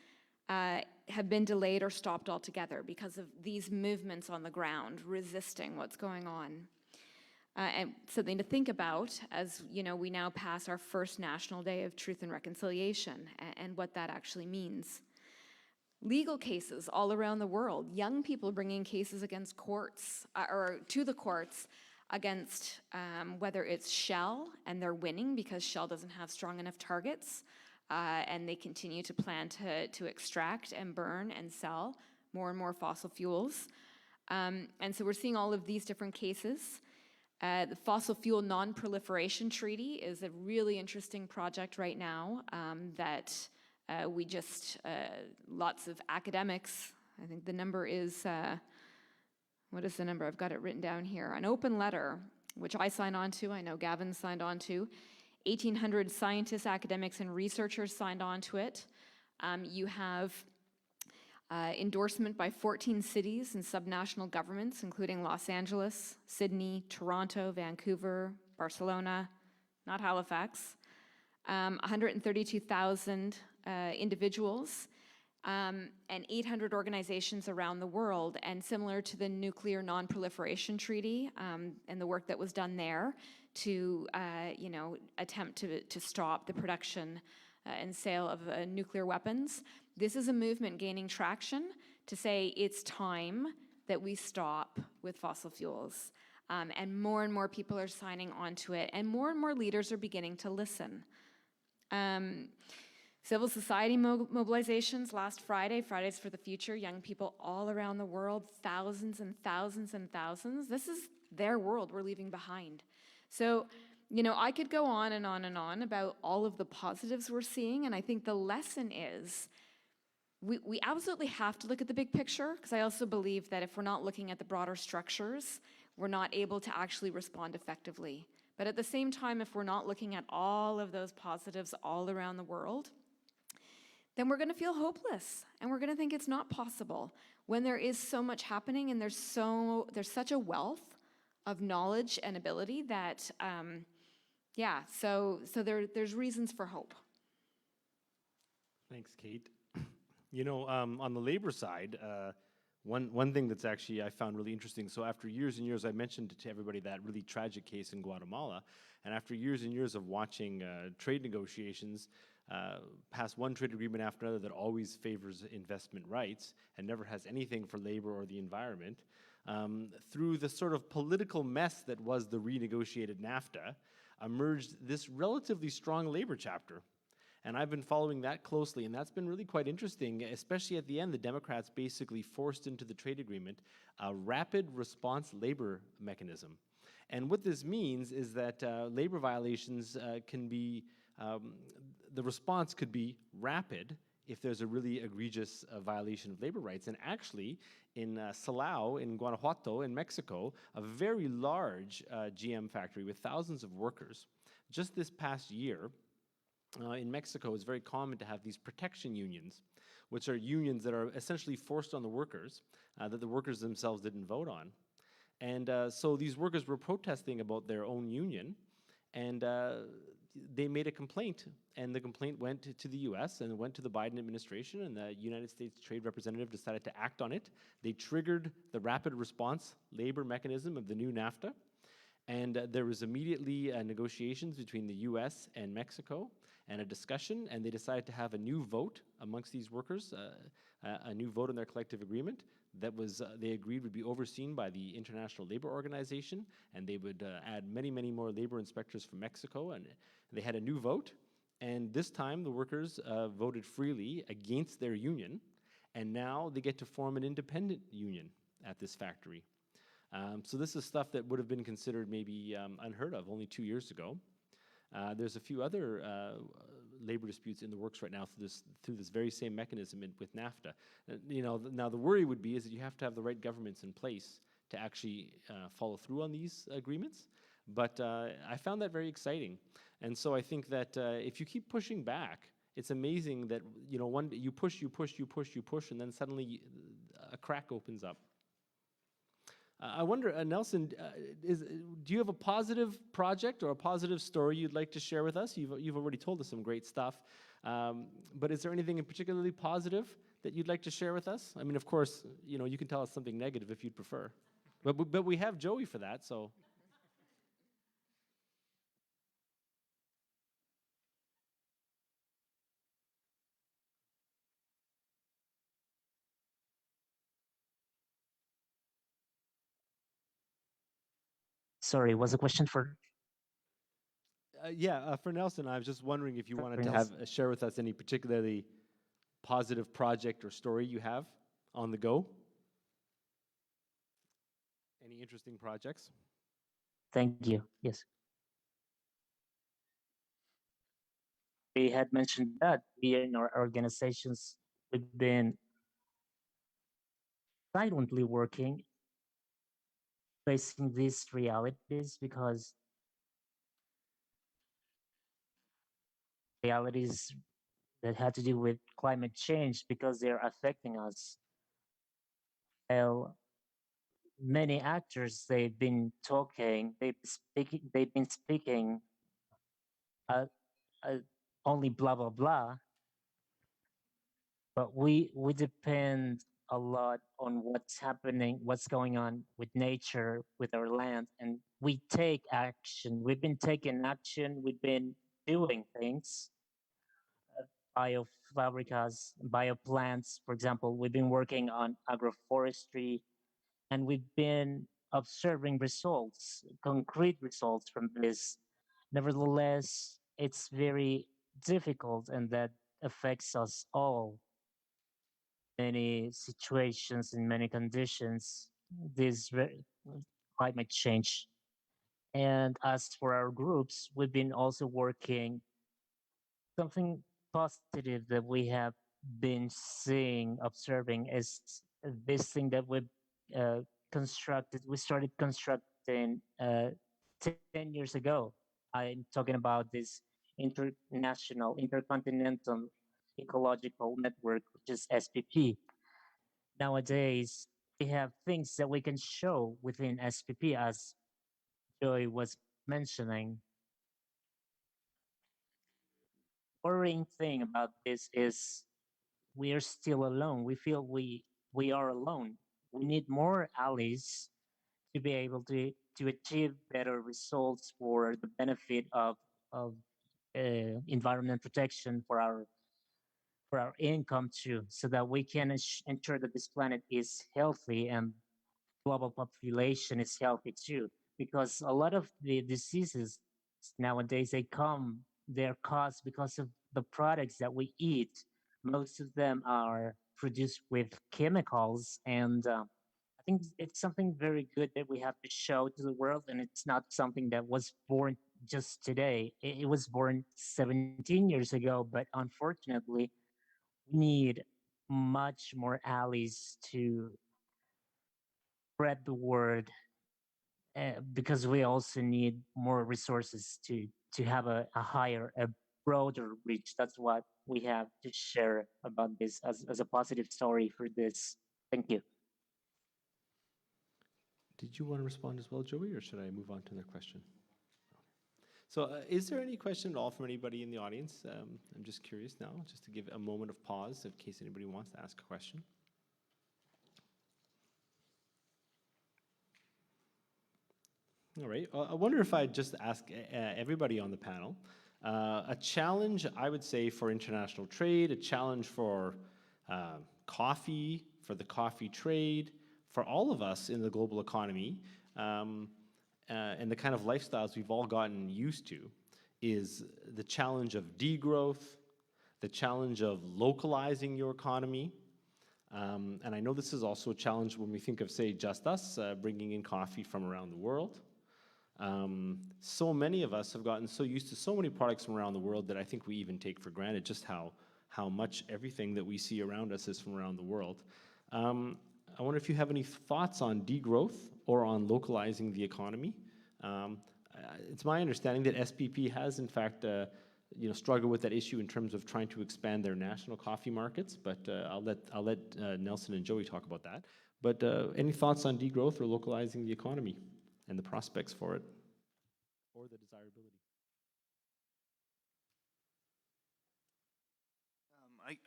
have been delayed or stopped altogether because of these movements on the ground resisting what's going on. And something to think about as we now pass our first National Day of Truth and Reconciliation and what that actually means. Legal cases all around the world, young people bringing cases against courts, or to the courts, against whether it's Shell, and they're winning because Shell doesn't have strong enough targets, and they continue to plan to extract and burn and sell more and more fossil fuels. And so we're seeing all of these different cases. The Fossil Fuel Non-Proliferation Treaty is a really interesting project right now that we just, lots of academics, I think the number is, what is the number? I've got it written down here. An open letter, which I signed on to, I know Gavin signed on to. 1,800 scientists, academics, and researchers signed on to it. You have endorsement by 14 cities and subnational governments, including Los Angeles, Sydney, Toronto, Vancouver, Barcelona, not Halifax. 132,000 individuals and 800 organizations around the world. And similar to the Nuclear Non-Proliferation Treaty and the work that was done there to attempt to stop the production and sale of nuclear weapons, this is a movement gaining traction to say it's time that we stop with fossil fuels. And more people are signing on to it, and more leaders are beginning to listen. Civil society mobilizations last Friday, Fridays for the Future, young people all around the world, thousands and thousands and thousands. This is their world we're leaving behind. So, I could go on and on and on about all of the positives we're seeing, and I think the lesson is we absolutely have to look at the big picture, because I also believe that if we're not looking at the broader structures, we're not able to actually respond effectively. But at the same time, if we're not looking at all of those positives all around the world, then we're going to feel hopeless and we're going to think it's not possible when there is so much happening and there's such a wealth of knowledge and ability that, there's reasons for hope. Thanks, Kate. You know, on the labor side, one thing that's actually I found really interesting, so after years and years, I mentioned to everybody that really tragic case in Guatemala, and after years and years of watching trade negotiations pass one trade agreement after another that always favors investment rights and never has anything for labor or the environment, through the sort of political mess that was the renegotiated NAFTA, emerged this relatively strong labor chapter. And I've been following that closely, and that's been really quite interesting, especially at the end. The Democrats basically forced into the trade agreement a rapid response labor mechanism. And what this means is that labor violations can be, the response could be rapid if there's a really egregious violation of labor rights. And actually, in Silao, in Guanajuato, in Mexico, a very large GM factory with thousands of workers, just this past year, in Mexico, it's very common to have these protection unions, which are unions that are essentially forced on the workers, that the workers themselves didn't vote on. And so these workers were protesting about their own union, and they made a complaint, and the complaint went to the US and went to the Biden administration, and the United States Trade Representative decided to act on it. They triggered the rapid response labor mechanism of the new NAFTA, and there was immediately negotiations between the US and Mexico, and a discussion, and they decided to have a new vote amongst these workers, a new vote on their collective agreement that was, they agreed would be overseen by the International Labor Organization, and they would add many, many more labor inspectors from Mexico, and they had a new vote, and this time the workers voted freely against their union, and now they get to form an independent union at this factory. So this is stuff that would have been considered maybe unheard of only 2 years ago. There's a few other labor disputes in the works right now through this very same mechanism with NAFTA. Now the worry would be is that you have to have the right governments in place to actually follow through on these agreements. But I found that very exciting, and so I think that if you keep pushing back, it's amazing that one day you push, and then suddenly a crack opens up. I wonder, Nelson, do you have a positive project or a positive story you'd like to share with us? You've already told us some great stuff, but is there anything in particularly positive that you'd like to share with us? I mean, of course, you can tell us something negative if you'd prefer, but we have Joey for that, so. Sorry, was the question for? For Nelson, I was just wondering if you wanted to Nelson. share with us any particularly positive project or story you have on the go. Any interesting projects? Thank you. Yes. We had mentioned that we in our organizations, we've been silently working, facing these realities because realities that had to do with climate change because they're affecting us. Well, many actors, they've been talking, they've been speaking uh, only blah, blah, blah, but we depend a lot on what's happening, what's going on with nature, with our land, and we take action. We've been taking action, we've been doing things. Fabricas, bioplants, for example, we've been working on agroforestry, and we've been observing results, concrete results from this. Nevertheless, it's very difficult, and that affects us all. Many situations, in many conditions, this climate change. And as for our groups, we've been also working something positive that we have been seeing, observing is this thing that we've constructed. We started construct 10 years ago. I'm talking about this international, intercontinental ecological network, which is SPP. Nowadays, we have things that we can show within SPP, as Joy was mentioning. Worrying thing about this is we are still alone. We feel we are alone. We need more allies to be able to achieve better results for the benefit of environment protection for our income too, so that we can ensure that this planet is healthy and global population is healthy too. Because a lot of the diseases nowadays, they're caused because of the products that we eat. Most of them are produced with chemicals, and I think it's something very good that we have to show to the world, and it's not something that was born just today. It was born 17 years ago, but unfortunately, we need much more allies to spread the word, because we also need more resources to have a broader reach. That's what we have to share about this as a positive story for this. Thank you. Did you want to respond as well, Joey, or should I move on to another question? So is there any question at all from anybody in the audience? I'm just curious now, just to give a moment of pause in case anybody wants to ask a question. All right. I wonder if I'd just ask everybody on the panel, a challenge, I would say, for international trade, a challenge for coffee, for the coffee trade, for all of us in the global economy, and the kind of lifestyles we've all gotten used to, is the challenge of degrowth, the challenge of localizing your economy. And I know this is also a challenge when we think of, say, Just Us, bringing in coffee from around the world. So many of us have gotten so used to so many products from around the world that I think we even take for granted just how much everything that we see around us is from around the world. I wonder if you have any thoughts on degrowth or on localizing the economy. It's my understanding that SPP has, in fact, struggled with that issue in terms of trying to expand their national coffee markets. But I'll let Nelson and Joey talk about that. But any thoughts on degrowth or localizing the economy and the prospects for it, or the desirability?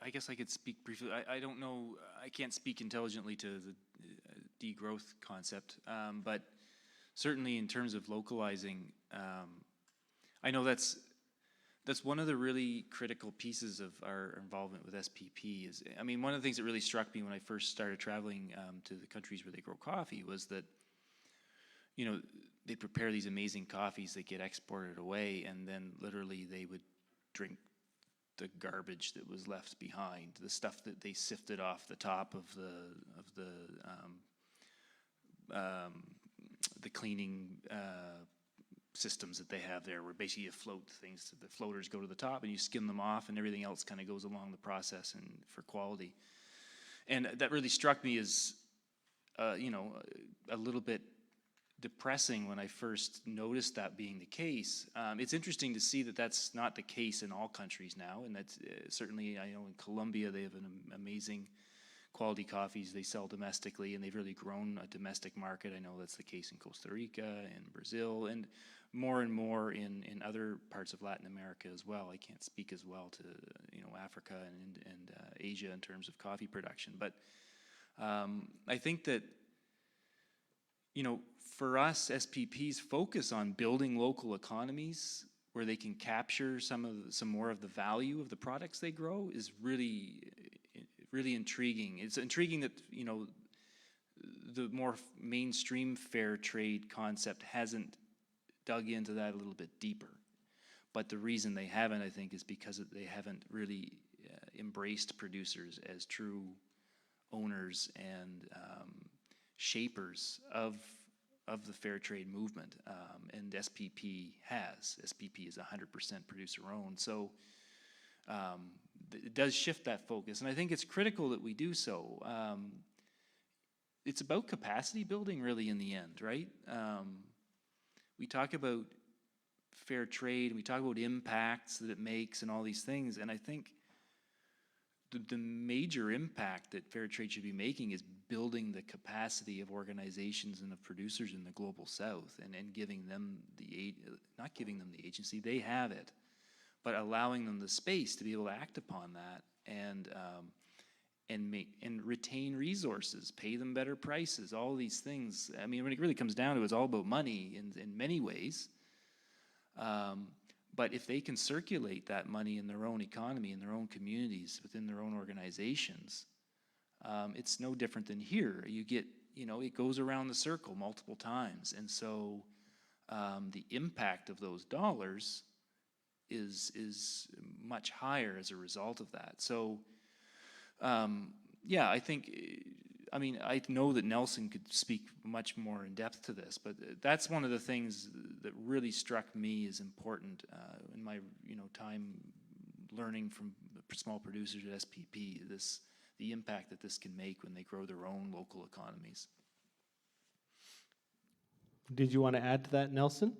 I guess I could speak briefly. I don't know, I can't speak intelligently to the degrowth concept, but certainly in terms of localizing, I know that's one of the really critical pieces of our involvement with SPP. I mean, one of the things that really struck me when I first started traveling to the countries where they grow coffee was that, they prepare these amazing coffees that get exported away, and then literally they would drink the garbage that was left behind, the stuff that they sifted off the top of the cleaning systems that they have there, where basically you float things, the floaters go to the top and you skim them off, and everything else kind of goes along the process and for quality. And that really struck me as a little bit depressing when I first noticed that being the case. It's interesting to see that that's not the case in all countries now, and that's certainly, I know in Colombia they have an amazing quality coffees they sell domestically, and they've really grown a domestic market. I know that's the case in Costa Rica and Brazil, and more in other parts of Latin America as well. I can't speak as well to Africa and Asia in terms of coffee production, but I think that for us, SPP's focus on building local economies where they can capture some more of the value of the products they grow is really intriguing. It's intriguing that the more mainstream fair trade concept hasn't dug into that a little bit deeper. But the reason they haven't, I think, is because they haven't really embraced producers as true owners and shapers of the fair trade movement, and SPP has. SPP is 100% producer-owned, so it does shift that focus, and I think it's critical that we do so. it's about capacity building really in the end, right? We talk about fair trade, and we talk about impacts that it makes and all these things, and I think the major impact that fair trade should be making is building the capacity of organizations and of producers in the global south, and giving them not giving them the agency, they have it, but allowing them the space to be able to act upon that, and retain resources, pay them better prices, all these things. I mean, when it really comes down to it, it's all about money in many ways. But if they can circulate that money in their own economy, in their own communities, within their own organizations, it's no different than here. You get, it goes around the circle multiple times. And so the impact of those dollars is much higher as a result of that. So, yeah, I think, I know that Nelson could speak much more in depth to this, but that's one of the things that really struck me as important in my, time learning from small producers at SPP, the impact that this can make when they grow their own local economies. Did you want to add to that, Nelson?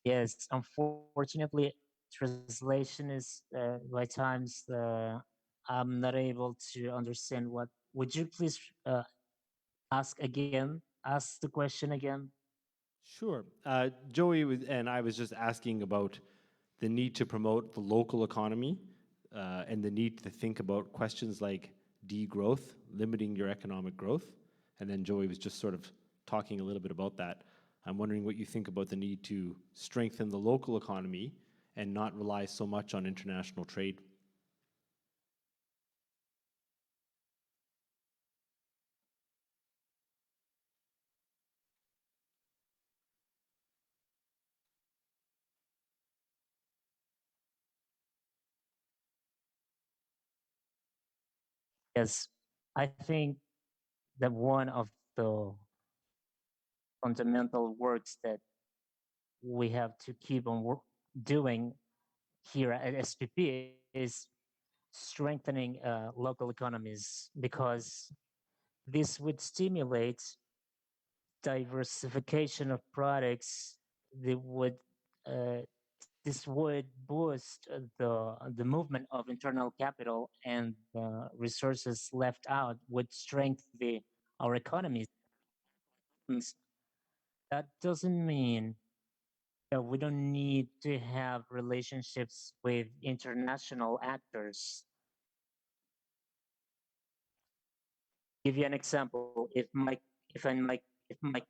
Yes, unfortunately, translation is by times I'm not able to understand what. Would you please ask again? Ask the question again. Sure. Joey and I was just asking about the need to promote the local economy and the need to think about questions like degrowth, limiting your economic growth. And then Joey was just sort of talking a little bit about that. I'm wondering what you think about the need to strengthen the local economy and not rely so much on international trade. Yes, I think that one of the fundamental works that we have to keep on doing here at SPP is strengthening local economies, because this would stimulate diversification of products. They would this would boost the movement of internal capital, and resources left out would strengthen our economies. That doesn't mean that we don't need to have relationships with international actors. Give you an example. If my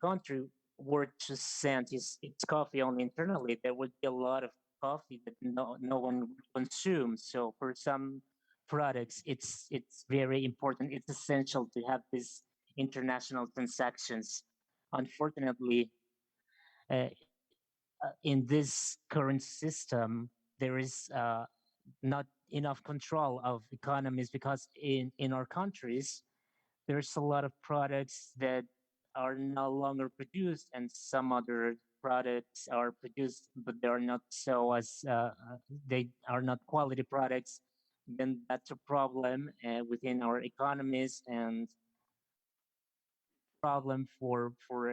country were to send its coffee only internally, there would be a lot of coffee that no one would consume. So for some products, it's very important. It's essential to have these international transactions. Unfortunately, uh, in this current system, there is not enough control of economies, because in our countries, there's a lot of products that are no longer produced, and some other products are produced, but they are not so as they are not quality products. Then that's a problem within our economies, and problem for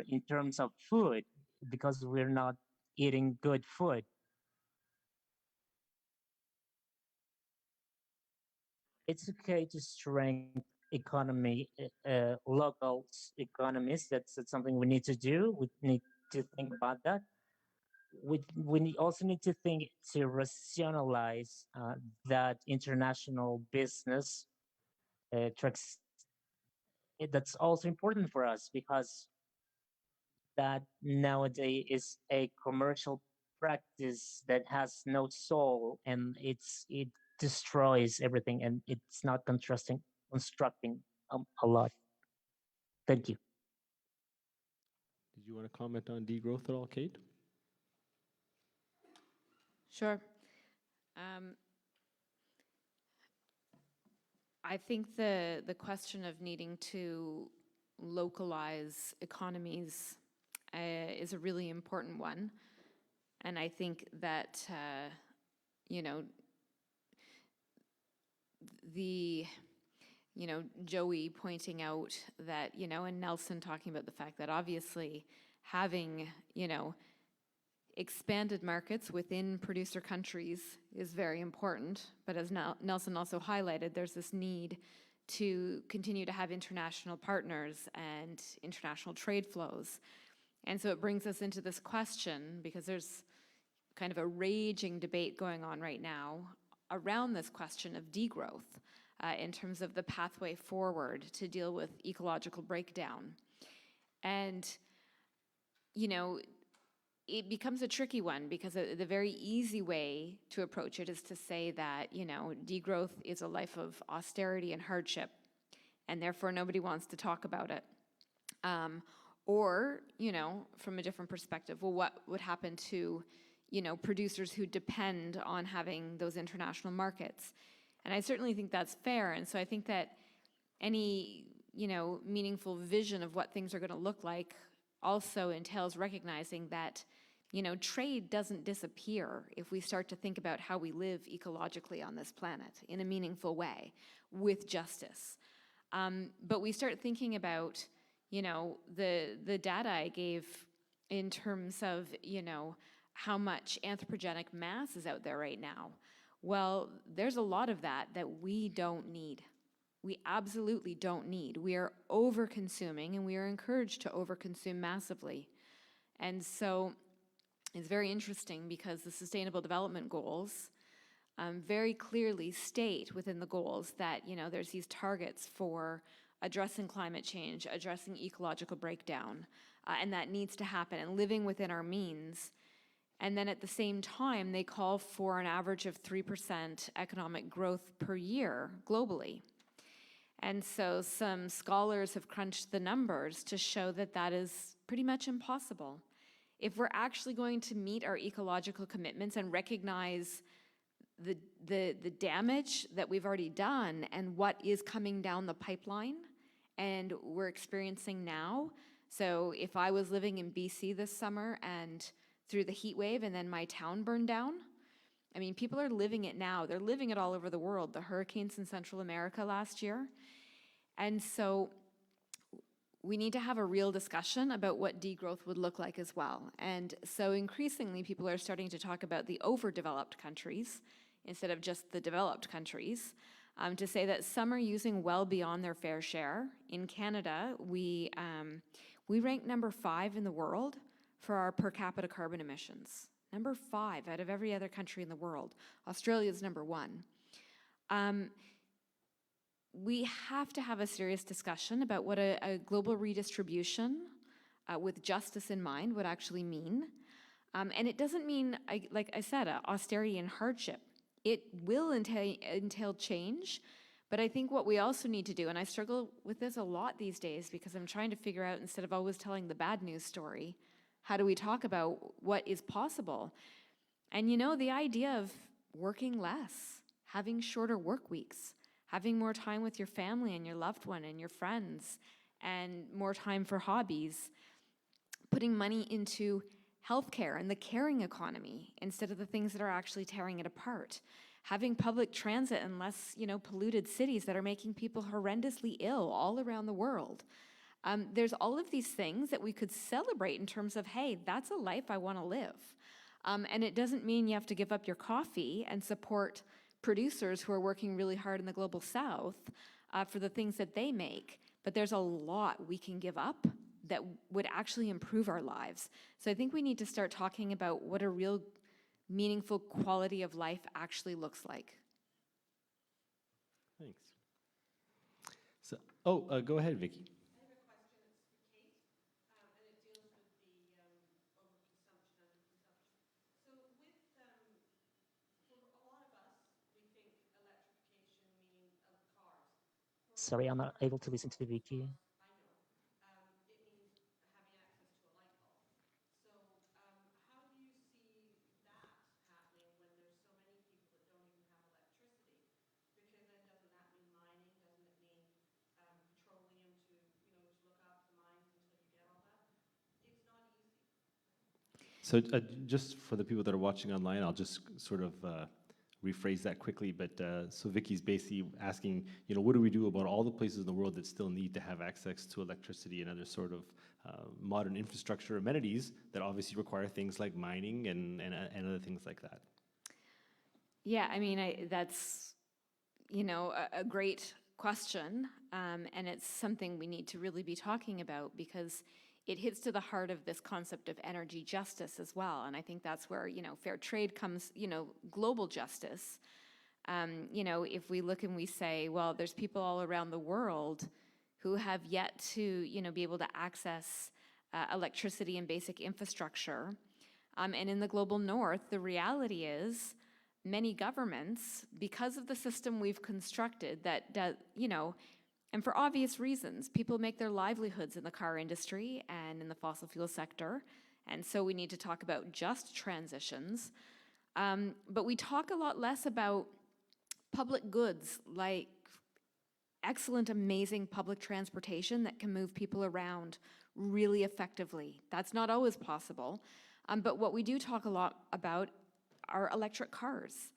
in terms of food, because we're not eating good food. It's okay to strengthen local economies. That's something we need to do. We need to think about that. We also need to think to rationalize that international business tracks. That's also important for us, because that nowadays is a commercial practice that has no soul, and it destroys everything, and it's not constructing a lot. Thank you. Did you want to comment on degrowth at all, Kate? Sure. I think the question of needing to localize economies is a really important one. And I think that, you know, Joey pointing out that, and Nelson talking about the fact that obviously having, expanded markets within producer countries is very important. But as Nelson also highlighted, there's this need to continue to have international partners and international trade flows. And so it brings us into this question, because there's kind of a raging debate going on right now around this question of degrowth in terms of the pathway forward to deal with ecological breakdown. And, it becomes a tricky one, because the very easy way to approach it is to say that, degrowth is a life of austerity and hardship, and therefore nobody wants to talk about it. Or, from a different perspective, well, what would happen to, producers who depend on having those international markets? And I certainly think that's fair. And so I think that any, meaningful vision of what things are going to look like also entails recognizing that, trade doesn't disappear if we start to think about how we live ecologically on this planet in a meaningful way with justice. But we start thinking about, the data I gave in terms of, how much anthropogenic mass is out there right now. Well, there's a lot of that we don't need. We absolutely don't need. We are over-consuming, and we are encouraged to over-consume massively. And so it's very interesting, because the Sustainable Development Goals very clearly state within the goals that, there's these targets for addressing climate change, addressing ecological breakdown, and that needs to happen, and living within our means. And then at the same time, they call for an average of 3% economic growth per year globally. And so some scholars have crunched the numbers to show that that is pretty much impossible. If we're actually going to meet our ecological commitments and recognize the damage that we've already done and what is coming down the pipeline and we're experiencing now. So if I was living in BC this summer and through the heat wave and then my town burned down, I mean, people are living it now. They're living it all over the world. The hurricanes in Central America last year. And so we need to have a real discussion about what degrowth would look like as well. And so increasingly, people are starting to talk about the overdeveloped countries instead of just the developed countries, to say that some are using well beyond their fair share. In Canada, we rank number 5 in the world for our per capita carbon emissions. Number 5 out of every other country in the world. Australia's number 1. We have to have a serious discussion about what a global redistribution with justice in mind would actually mean. And it doesn't mean, like I said, austerity and hardship. It will entail change, but I think what we also need to do, and I struggle with this a lot these days because I'm trying to figure out, instead of always telling the bad news story, how do we talk about what is possible? And the idea of working less, having shorter work weeks, having more time with your family and your loved one and your friends, and more time for hobbies, putting money into healthcare and the caring economy instead of the things that are actually tearing it apart, having public transit in less, polluted cities that are making people horrendously ill all around the world. There's all of these things that we could celebrate in terms of, hey, that's a life I want to live. And it doesn't mean you have to give up your coffee and support producers who are working really hard in the global south for the things that they make. But there's a lot we can give up that would actually improve our lives. So I think we need to start talking about what a real meaningful quality of life actually looks like. Thanks. So, go ahead, Vicky. Sorry, I'm not able to listen to Vicky. So just for the people that are watching online, I'll just sort of rephrase that quickly. But so Vicky's basically asking, what do we do about all the places in the world that still need to have access to electricity and other sort of modern infrastructure amenities that obviously require things like mining and other things like that? Yeah, I mean, that's, a great question, and it's something we need to really be talking about because it hits to the heart of this concept of energy justice as well. And I think that's where, fair trade comes, global justice. If we look and we say, well, there's people all around the world who have yet to, be able to access electricity and basic infrastructure. And in the global north, the reality is many governments, because of the system we've constructed that, and for obvious reasons, people make their livelihoods in the car industry and in the fossil fuel sector, and so we need to talk about just transitions. But we talk a lot less about public goods like excellent, amazing public transportation that can move people around really effectively. That's not always possible, but what we do talk a lot about are electric cars.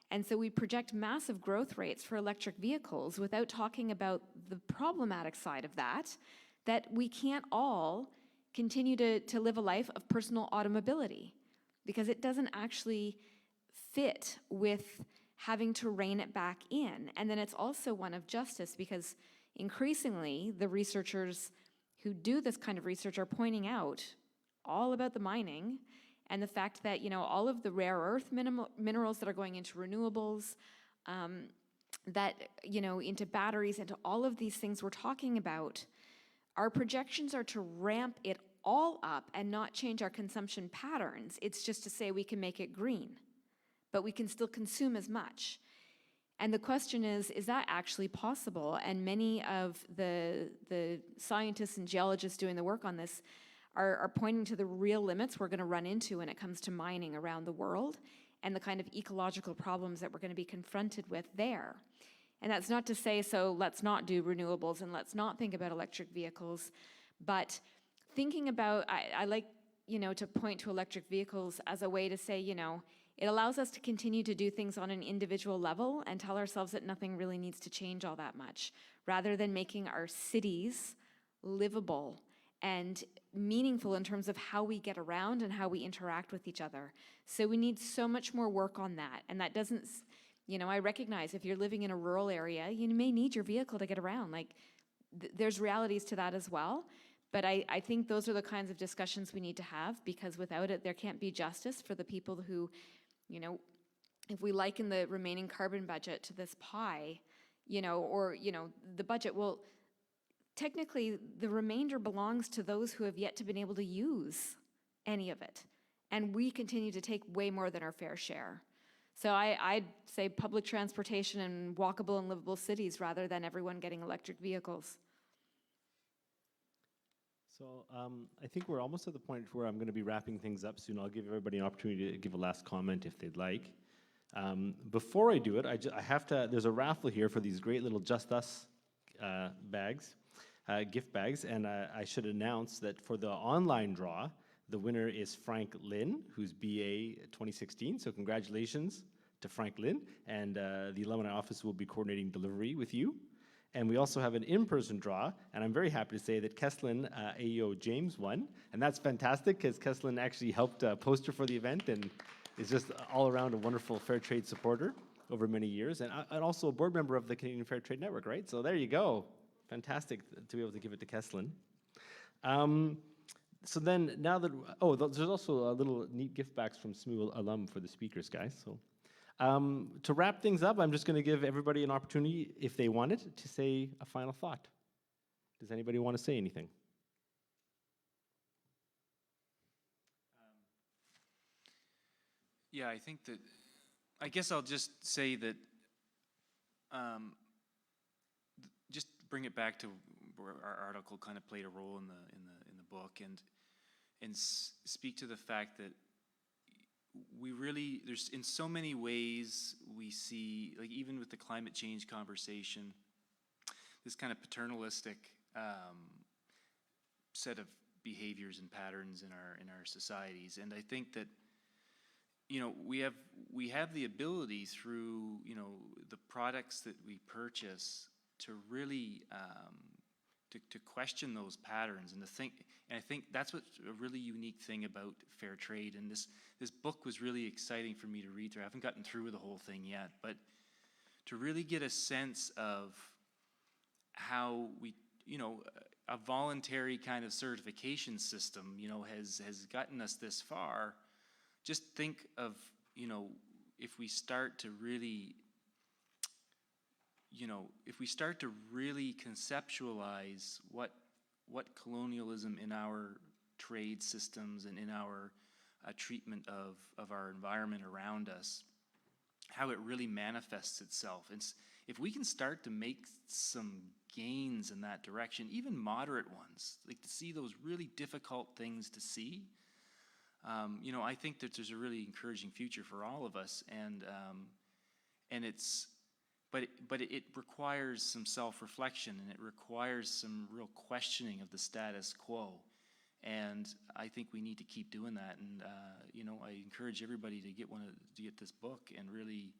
And so we project massive growth rates for electric vehicles without talking about the problematic side of that we can't all continue to live a life of personal automobility because it doesn't actually fit with having to rein it back in. And then it's also one of justice because increasingly the researchers who do this kind of research are pointing out all about the mining and the fact that, all of the rare earth minerals that are going into renewables, that, into batteries, into all of these things we're talking about, our projections are to ramp it all up and not change our consumption patterns. It's just to say we can make it green, but we can still consume as much. And the question is that actually possible? And many of the scientists and geologists doing the work on this are pointing to the real limits we're going to run into when it comes to mining around the world and the kind of ecological problems that we're going to be confronted with there. And that's not to say, so let's not do renewables and let's not think about electric vehicles, but thinking about, I like, to point to electric vehicles as a way to say, it allows us to continue to do things on an individual level and tell ourselves that nothing really needs to change all that much, rather than making our cities livable and meaningful in terms of how we get around and how we interact with each other. So we need so much more work on that. And that doesn't, I recognize if you're living in a rural area, you may need your vehicle to get around. Like, there's realities to that as well. But I think those are the kinds of discussions we need to have because without it, there can't be justice for the people who, if we liken the remaining carbon budget to this pie, the budget, well, technically, the remainder belongs to those who have yet to been able to use any of it. And we continue to take way more than our fair share. So I'd say public transportation and walkable and livable cities rather than everyone getting electric vehicles. So I think we're almost at the point where I'm going to be wrapping things up soon. I'll give everybody an opportunity to give a last comment if they'd like. Before I do it, I have to, there's a raffle here for these great little Just Us bags. Gift bags, and I should announce that for the online draw, the winner is Frank Lin, who's BA 2016, so congratulations to Frank Lin, and the alumni office will be coordinating delivery with you. And we also have an in-person draw, and I'm very happy to say that Kesslin AEO James won, and that's fantastic because Kesslin actually helped poster for the event and is just all around a wonderful fair trade supporter over many years, and also a board member of the Canadian Fair Trade Network, right? So there you go. Fantastic to be able to give it to Kesslin. So then, now that, there's also a little neat gift backs from SMU alum for the speakers, guys. So to wrap things up, I'm just going to give everybody an opportunity, if they want it, to say a final thought. Does anybody want to say anything? Yeah, I think that, I guess I'll just say that, just bring it back to where our article kind of played a role in the book, and speak to the fact that we really, there's in so many ways we see, like even with the climate change conversation, this kind of paternalistic set of behaviors and patterns in our societies. And I think that, we have the ability through, the products that we purchase to really to question those patterns and to think. And I think that's what's a really unique thing about fair trade. And this book was really exciting for me to read through. I haven't gotten through the whole thing yet, but to really get a sense of how we, a voluntary kind of certification system, has gotten us this far. Just think of, if we start to really, if we start to really conceptualize what colonialism in our trade systems and in our treatment of our environment around us, how it really manifests itself. And if we can start to make some gains in that direction, even moderate ones, like to see those really difficult things to see, I think that there's a really encouraging future for all of us. And it's, but it requires some self-reflection, and it requires some real questioning of the status quo. And I think we need to keep doing that. And I encourage everybody to get this book and really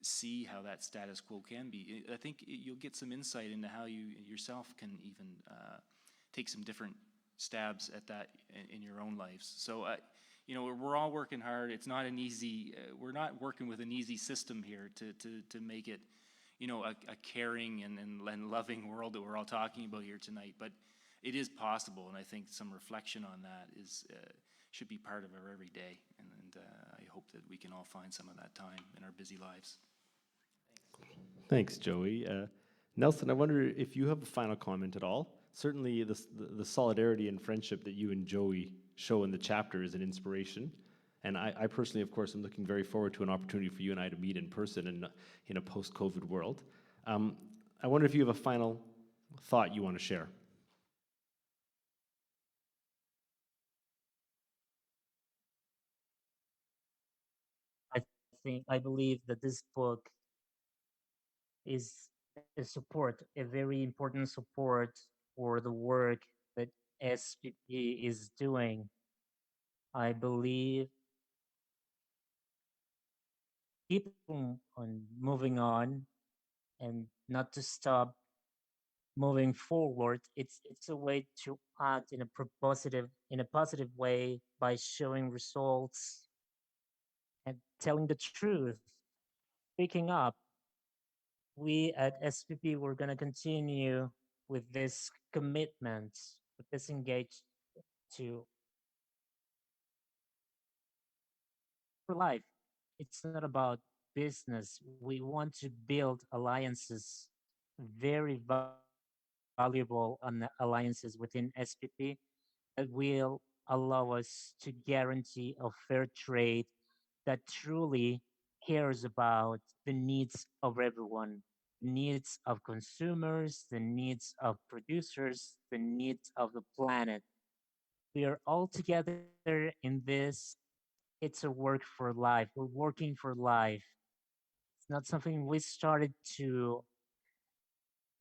see how that status quo can be. I think you'll get some insight into how you yourself can even take some different stabs at that in your own lives. So we're all working hard. It's not an easy. We're not working with an easy system here to make it, a caring and loving world that we're all talking about here tonight. But it is possible, and I think some reflection on that should be part of our everyday. And I hope that we can all find some of that time in our busy lives. Thanks, Joey. Nelson, I wonder if you have a final comment at all. Certainly the solidarity and friendship that you and Joey show in the chapter is an inspiration. And I personally, of course, am looking very forward to an opportunity for you and I to meet in person in a post-COVID world. I wonder if you have a final thought you want to share. I believe that this book is a support, a very important support for the work that SPP is doing. I believe keep on moving on and not to stop moving forward. It's a way to act in a positive way by showing results and telling the truth, speaking up. We at SPP, we're going to continue with this commitment, with this engagement to for life. It's not about business. We want to build alliances, very valuable alliances within SPP that will allow us to guarantee a fair trade that truly cares about the needs of everyone, the needs of consumers, the needs of producers, the needs of the planet. We are all together in this. It's a work for life. We're working for life. It's not something we started to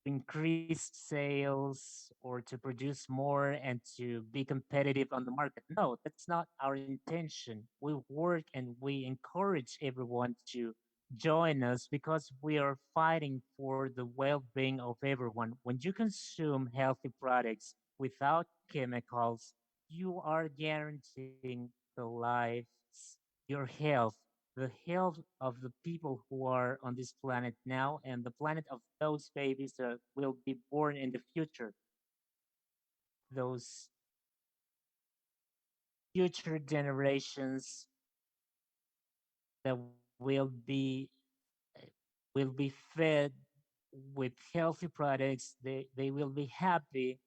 increase sales or to produce more and to be competitive on the market. No, that's not our intention. We work and we encourage everyone to join us because we are fighting for the well-being of everyone. When you consume healthy products without chemicals, you are guaranteeing the lives, your health, the health of the people who are on this planet now and the planet of those babies that will be born in the future. Those future generations that will be will be fed with healthy products. They will be happy.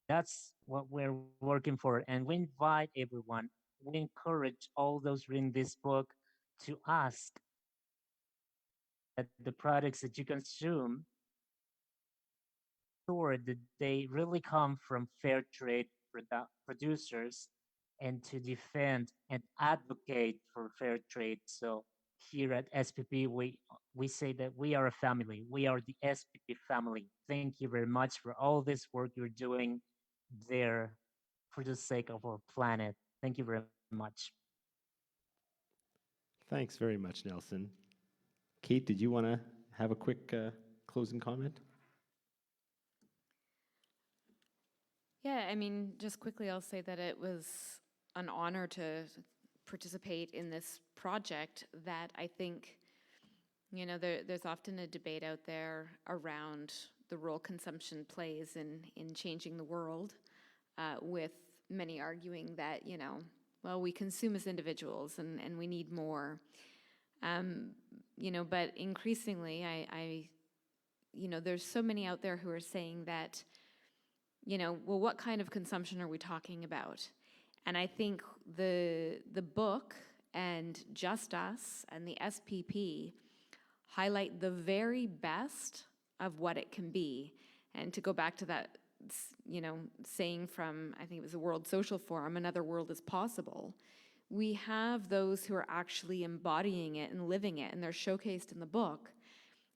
That's what we're working for. And we invite everyone, we encourage all those reading this book to ask that the products that you consume, sure that they really come from fair trade producers and to defend and advocate for fair trade. So here at SPP, we say that we are a family. We are the SPP family. Thank you very much for all this work you're doing. there for the sake of our planet. Thank you very much. Thanks very much, Nelson. Kate, did you want to have a quick closing comment? Yeah, I mean, just quickly, I'll say that it was an honor to participate in this project that I think, you know, there's often a debate out there around the role consumption plays in changing the world, with many arguing that, you know, well, we consume as individuals and we need more. You know, but increasingly, I, you know, there's so many out there who are saying that, you know, well, what kind of consumption are we talking about? And I think the book and Just Us and the SPP highlight the very best of what it can be. And to go back to that, you know, saying from, I think it was the World Social Forum, another world is possible. We have those who are actually embodying it and living it, and they're showcased in the book.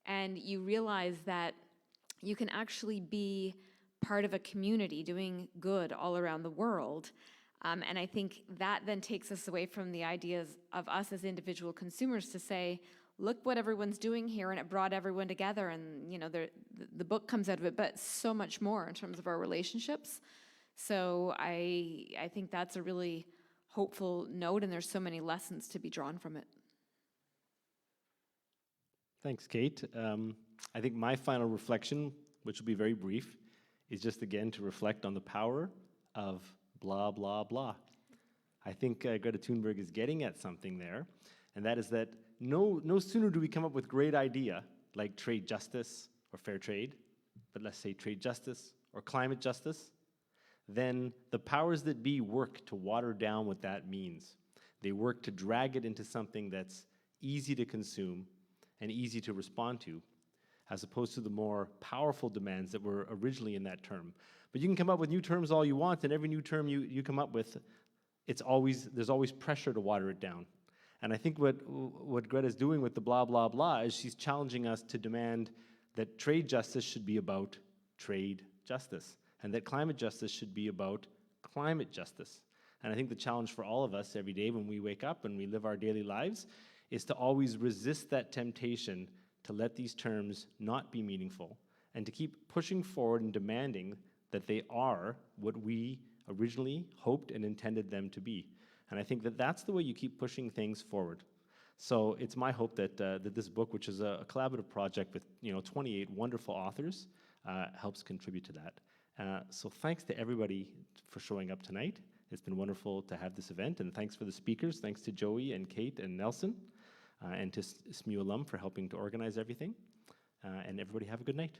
And you realize that you can actually be part of a community doing good all around the world. And I think that then takes us away from the ideas of us as individual consumers to say, look what everyone's doing here, and it brought everyone together, and you know, the book comes out of it, but so much more in terms of our relationships. So I think that's a really hopeful note, and there's so many lessons to be drawn from it. Thanks, Kate. I think my final reflection, which will be very brief, is just again to reflect on the power of blah, blah, blah. I think Greta Thunberg is getting at something there, and that is that no sooner do we come up with great idea, like trade justice or fair trade, but let's say trade justice or climate justice, then the powers that be work to water down what that means. They work to drag it into something that's easy to consume and easy to respond to, as opposed to the more powerful demands that were originally in that term. But you can come up with new terms all you want, and every new term you come up with, there's always pressure to water it down. And I think what Greta's doing with the blah, blah, blah is she's challenging us to demand that trade justice should be about trade justice, and that climate justice should be about climate justice. And I think the challenge for all of us every day when we wake up and we live our daily lives is to always resist that temptation to let these terms not be meaningful, and to keep pushing forward and demanding that they are what we originally hoped and intended them to be. And I think that that's the way you keep pushing things forward. So it's my hope that that this book, which is a collaborative project with 28 wonderful authors, helps contribute to that. So thanks to everybody for showing up tonight. It's been wonderful to have this event, and thanks for the speakers. Thanks to Joey and Kate and Nelson, and to SMU alum for helping to organize everything. And everybody have a good night.